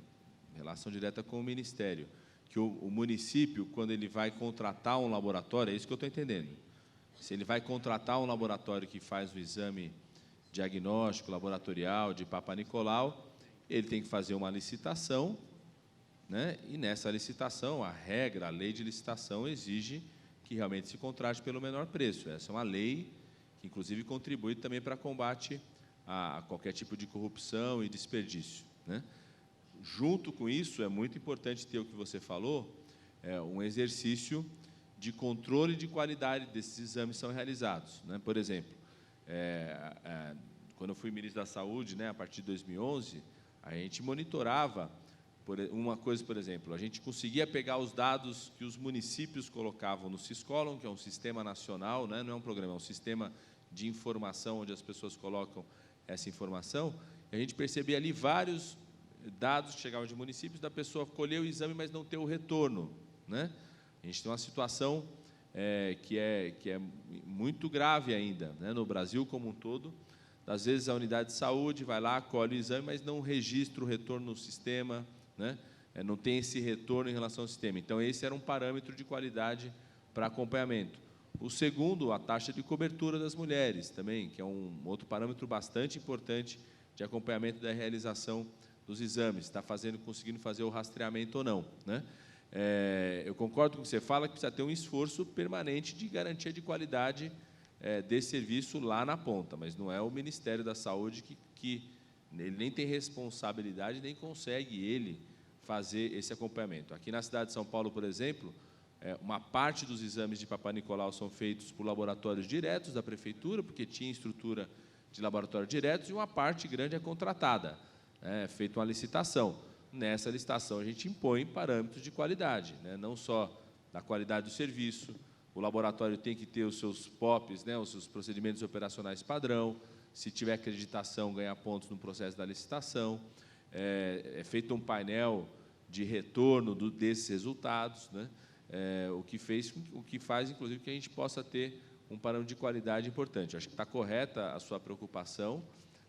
relação direta com o Ministério, que o município, quando ele vai contratar um laboratório, é isso que eu estou entendendo, se ele vai contratar um laboratório que faz o exame diagnóstico, laboratorial, de Papa Nicolau, ele tem que fazer uma licitação, né? E nessa licitação, a regra, a lei de licitação exige que realmente se contrate pelo menor preço. Essa é uma lei que, inclusive, contribui também para combate a qualquer tipo de corrupção e desperdício, né? Junto com isso, é muito importante ter o que você falou, um exercício de controle de qualidade desses exames que são realizados, né? Por exemplo, quando eu fui ministro da Saúde, né, a partir de 2011, a gente monitorava uma coisa, por exemplo, a gente conseguia pegar os dados que os municípios colocavam no Siscolon, que é um sistema nacional, né, não é um programa, é um sistema de informação onde as pessoas colocam essa informação, e a gente percebia ali vários dados que chegavam de municípios da pessoa colher o exame, mas não ter o retorno, né? A gente tem uma situação que é muito grave ainda, né, no Brasil como um todo. Às vezes a unidade de saúde vai lá, colhe o exame, mas não registra o retorno no sistema, né? Não tem esse retorno em relação ao sistema. Então, esse era um parâmetro de qualidade para acompanhamento. O segundo, a taxa de cobertura das mulheres, também, que é um outro parâmetro bastante importante de acompanhamento da realização dos exames, está conseguindo fazer o rastreamento ou não, né? Eu concordo com o que você fala, que precisa ter um esforço permanente de garantia de qualidade desse serviço lá na ponta, mas não é o Ministério da Saúde que ele nem tem responsabilidade, nem consegue ele fazer esse acompanhamento. Aqui na cidade de São Paulo, por exemplo, uma parte dos exames de Papa Nicolau são feitos por laboratórios diretos da prefeitura, porque tinha estrutura de laboratórios diretos, e uma parte grande é contratada, feita uma licitação. nessa licitação a gente impõe parâmetros de qualidade, né? Não só da qualidade do serviço, o laboratório tem que ter os seus POPs, né? Os seus procedimentos operacionais padrão, se tiver acreditação, ganhar pontos no processo da licitação, é feito um painel de retorno desses resultados, né? O que faz, inclusive, que a gente possa ter um parâmetro de qualidade importante. Acho que está correta a sua preocupação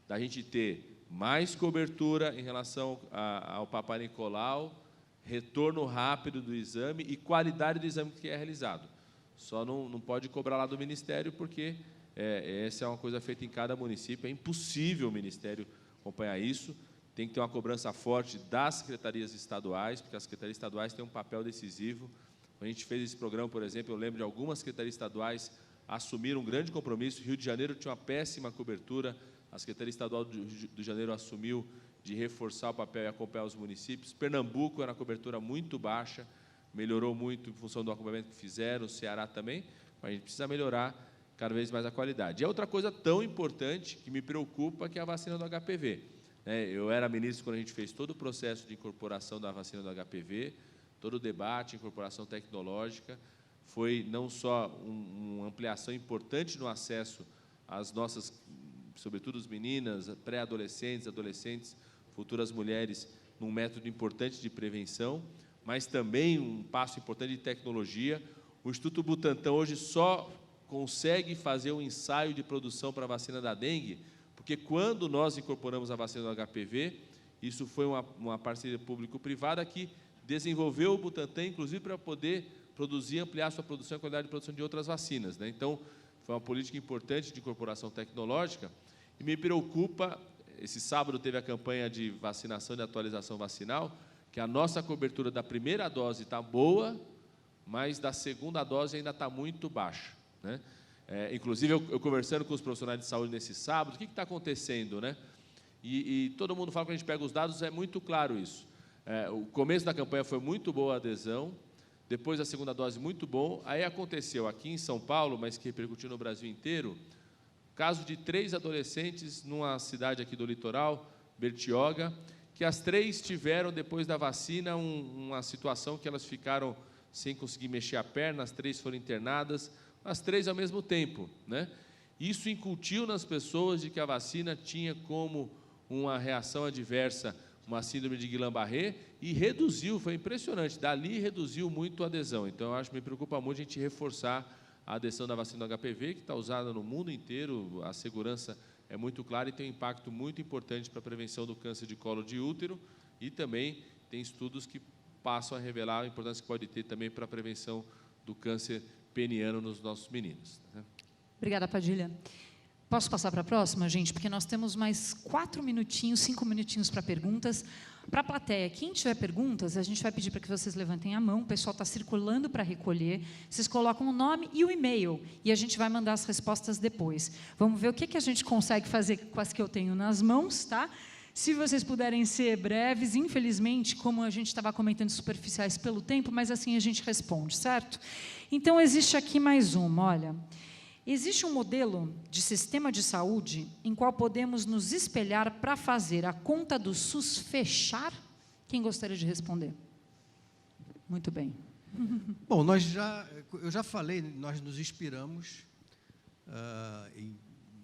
da gente ter mais cobertura em relação ao Papa Nicolau, retorno rápido do exame e qualidade do exame que é realizado. Só não pode cobrar lá do Ministério, porque essa é uma coisa feita em cada município, é impossível o Ministério acompanhar isso, tem que ter uma cobrança forte das secretarias estaduais, porque as secretarias estaduais têm um papel decisivo. Quando a gente fez esse programa, por exemplo, eu lembro de algumas secretarias estaduais assumiram um grande compromisso. Rio de Janeiro tinha uma péssima cobertura, a Secretaria Estadual do Rio de Janeiro assumiu de reforçar o papel e acompanhar os municípios. Pernambuco era uma cobertura muito baixa, melhorou muito em função do acompanhamento que fizeram, o Ceará também, mas a gente precisa melhorar cada vez mais a qualidade. E outra coisa tão importante que me preocupa, que é a vacina do HPV. Eu era ministro quando a gente fez todo o processo de incorporação da vacina do HPV, todo o debate, incorporação tecnológica, foi não só uma ampliação importante no acesso às nossas, sobretudo as meninas, pré-adolescentes, adolescentes, futuras mulheres, num método importante de prevenção, mas também um passo importante de tecnologia. O Instituto Butantan hoje só consegue fazer um ensaio de produção para a vacina da dengue, porque quando nós incorporamos a vacina do HPV, isso foi uma parceria público-privada que desenvolveu o Butantan, inclusive, para poder produzir, ampliar sua produção e a qualidade de produção de outras vacinas, né? Então, foi uma política importante de incorporação tecnológica e me preocupa, esse sábado teve a campanha de vacinação e de atualização vacinal, que a nossa cobertura da primeira dose está boa, mas da segunda dose ainda está muito baixa, né? Inclusive, eu conversando com os profissionais de saúde nesse sábado, o que está acontecendo, né? E todo mundo fala que a gente pega os dados, é muito claro isso. O começo da campanha foi muito boa a adesão, depois a segunda dose muito bom, aí aconteceu aqui em São Paulo, mas que repercutiu no Brasil inteiro, caso de 3 adolescentes numa cidade aqui do litoral, Bertioga, que as 3 tiveram, depois da vacina, uma situação que elas ficaram sem conseguir mexer a perna, as 3 foram internadas, as 3 ao mesmo tempo, né? Isso incutiu nas pessoas de que a vacina tinha como uma reação adversa uma síndrome de Guillain-Barré e reduziu, foi impressionante, dali reduziu muito a adesão. Então, eu acho que me preocupa muito a gente reforçar a adesão da vacina do HPV, que está usada no mundo inteiro, a segurança é muito clara e tem um impacto muito importante para a prevenção do câncer de colo de útero e também tem estudos que passam a revelar a importância que pode ter também para a prevenção do câncer peniano nos nossos meninos, né? Obrigada, Padilha. Posso passar para a próxima, gente? Porque nós temos mais 4 minutinhos, 5 minutinhos para perguntas. Para a plateia, quem tiver perguntas, a gente vai pedir para que vocês levantem a mão, o pessoal está circulando para recolher, vocês colocam o nome e o e-mail, e a gente vai mandar as respostas depois. Vamos ver o que a gente consegue fazer com as que eu tenho nas mãos, tá? Se vocês puderem ser breves, infelizmente, como a gente estava comentando, superficiais pelo tempo, mas assim a gente responde, certo? Então, existe aqui mais uma, olha. Existe um modelo de sistema de saúde em qual podemos nos espelhar para fazer a conta do SUS fechar? Quem gostaria de responder? Muito bem. Bom, eu já falei, nós nos inspiramos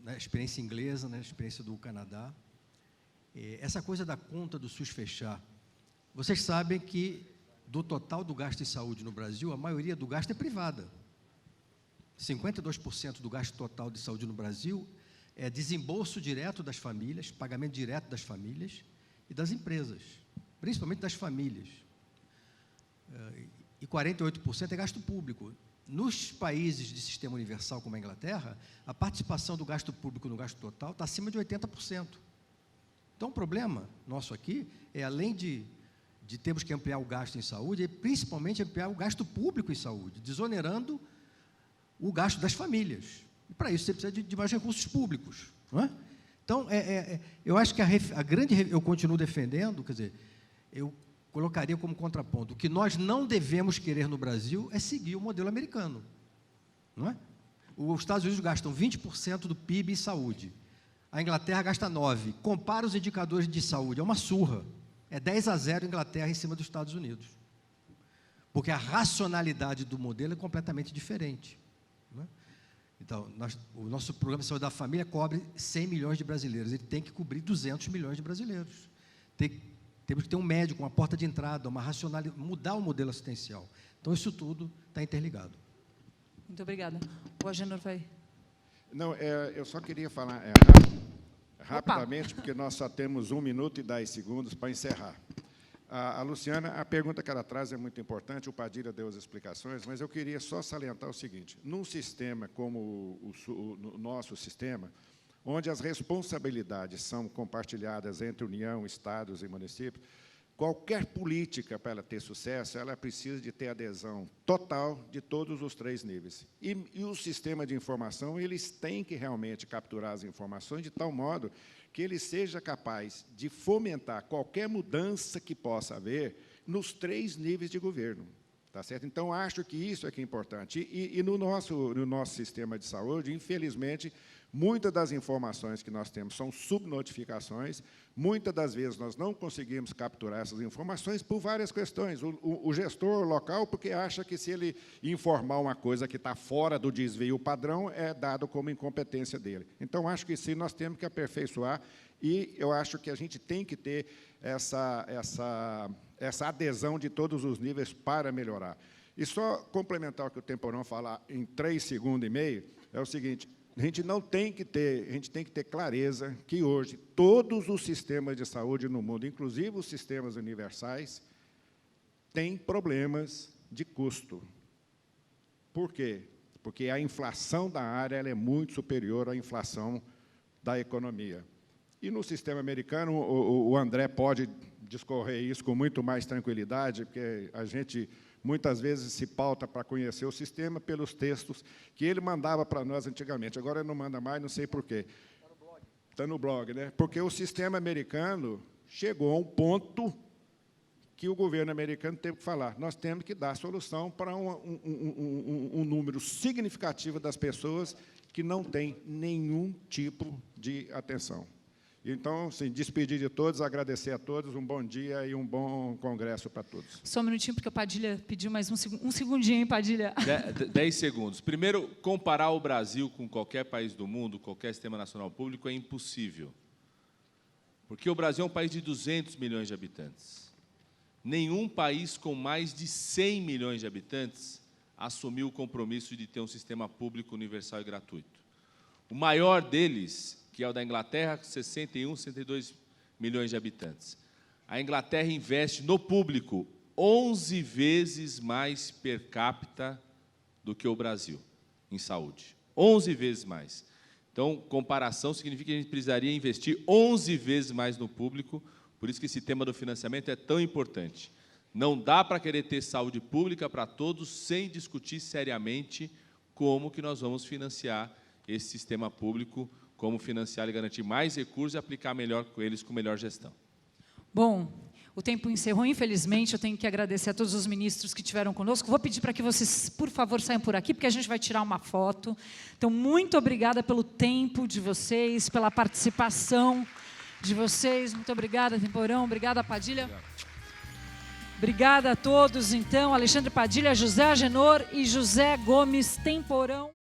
na experiência inglesa, na experiência do Canadá. Essa coisa da conta do SUS fechar, vocês sabem que do total do gasto em saúde no Brasil, a maioria do gasto é privada. 52% do gasto total de saúde no Brasil é desembolso direto das famílias, pagamento direto das famílias e das empresas, principalmente das famílias. E 48% é gasto público. Nos países de sistema universal, como a Inglaterra, a participação do gasto público no gasto total está acima de 80%. Então, o problema nosso aqui é, além de termos que ampliar o gasto em saúde, é principalmente ampliar o gasto público em saúde, desonerando o gasto das famílias. E, para isso, você precisa de mais recursos públicos, não é? Então, eu acho que eu continuo defendendo, quer dizer, eu colocaria como contraponto, o que nós não devemos querer no Brasil é seguir o modelo americano, não é? Os Estados Unidos gastam 20% do PIB em saúde, a Inglaterra gasta 9%. Compara os indicadores de saúde, é uma surra. é 10-0 Inglaterra em cima dos Estados Unidos. Porque a racionalidade do modelo é completamente diferente. Né? Então, o nosso programa de saúde da família cobre 100 milhões de brasileiros. Ele tem que cobrir 200 milhões de brasileiros. Temos que ter um médico, uma porta de entrada, uma racionalidade, mudar o modelo assistencial. Então, isso tudo está interligado. Muito obrigada. O Agenor vai... Não, eu só queria falar rapidamente, porque nós só temos 1 minuto e 10 segundos para encerrar. A Luciana, a pergunta que ela traz é muito importante, o Padilha deu as explicações, mas eu queria só salientar o seguinte: num sistema como o nosso sistema, onde as responsabilidades são compartilhadas entre União, Estados e municípios, qualquer política, para ela ter sucesso, ela precisa de ter adesão total de todos os 3 níveis. E o sistema de informação, eles têm que realmente capturar as informações de tal modo que ele seja capaz de fomentar qualquer mudança que possa haver nos 3 níveis de governo. Tá certo? Então, acho que isso é que é importante. E no nosso sistema de saúde, infelizmente, muitas das informações que nós temos são subnotificações, muitas das vezes nós não conseguimos capturar essas informações por várias questões. O gestor local, porque acha que se ele informar uma coisa que está fora do desvio padrão, é dado como incompetência dele. Então, acho que sim, nós temos que aperfeiçoar, e eu acho que a gente tem que ter essa adesão de todos os níveis para melhorar. E só complementar o que o Temporão falar em 3 segundos e meio, é o seguinte: a gente tem que ter clareza que hoje todos os sistemas de saúde no mundo, inclusive os sistemas universais, têm problemas de custo. Por quê? Porque a inflação da área ela é muito superior à inflação da economia. E no sistema americano, o André pode discorrer isso com muito mais tranquilidade, porque a gente muitas vezes se pauta para conhecer o sistema pelos textos que ele mandava para nós antigamente. Agora ele não manda mais, não sei por quê. Está no blog, né? Porque o sistema americano chegou a um ponto que o governo americano teve que falar: nós temos que dar solução para um número significativo das pessoas que não tem nenhum tipo de atenção. Então, assim, despedir de todos, agradecer a todos, um bom dia e um bom congresso para todos. Só um minutinho, porque o Padilha pediu mais um segundinho, hein, Padilha? 10 segundos. Primeiro, comparar o Brasil com qualquer país do mundo, qualquer sistema nacional público, é impossível. Porque o Brasil é um país de 200 milhões de habitantes. Nenhum país com mais de 100 milhões de habitantes assumiu o compromisso de ter um sistema público universal e gratuito. O maior deles, que é o da Inglaterra, 61, 62 milhões de habitantes. A Inglaterra investe no público 11 vezes mais per capita do que o Brasil, em saúde. 11 vezes mais. Então, comparação significa que a gente precisaria investir 11 vezes mais no público, por isso que esse tema do financiamento é tão importante. Não dá para querer ter saúde pública para todos sem discutir seriamente como que nós vamos financiar esse sistema público, como financiar e garantir mais recursos e aplicar melhor com eles, com melhor gestão. Bom, o tempo encerrou, infelizmente, eu tenho que agradecer a todos os ministros que estiveram conosco. Vou pedir para que vocês, por favor, saiam por aqui, porque a gente vai tirar uma foto. Então, muito obrigada pelo tempo de vocês, pela participação de vocês. Muito obrigada, Temporão. Obrigada, Padilha. Obrigada a todos, então. Alexandre Padilha, José Agenor e José Gomes Temporão.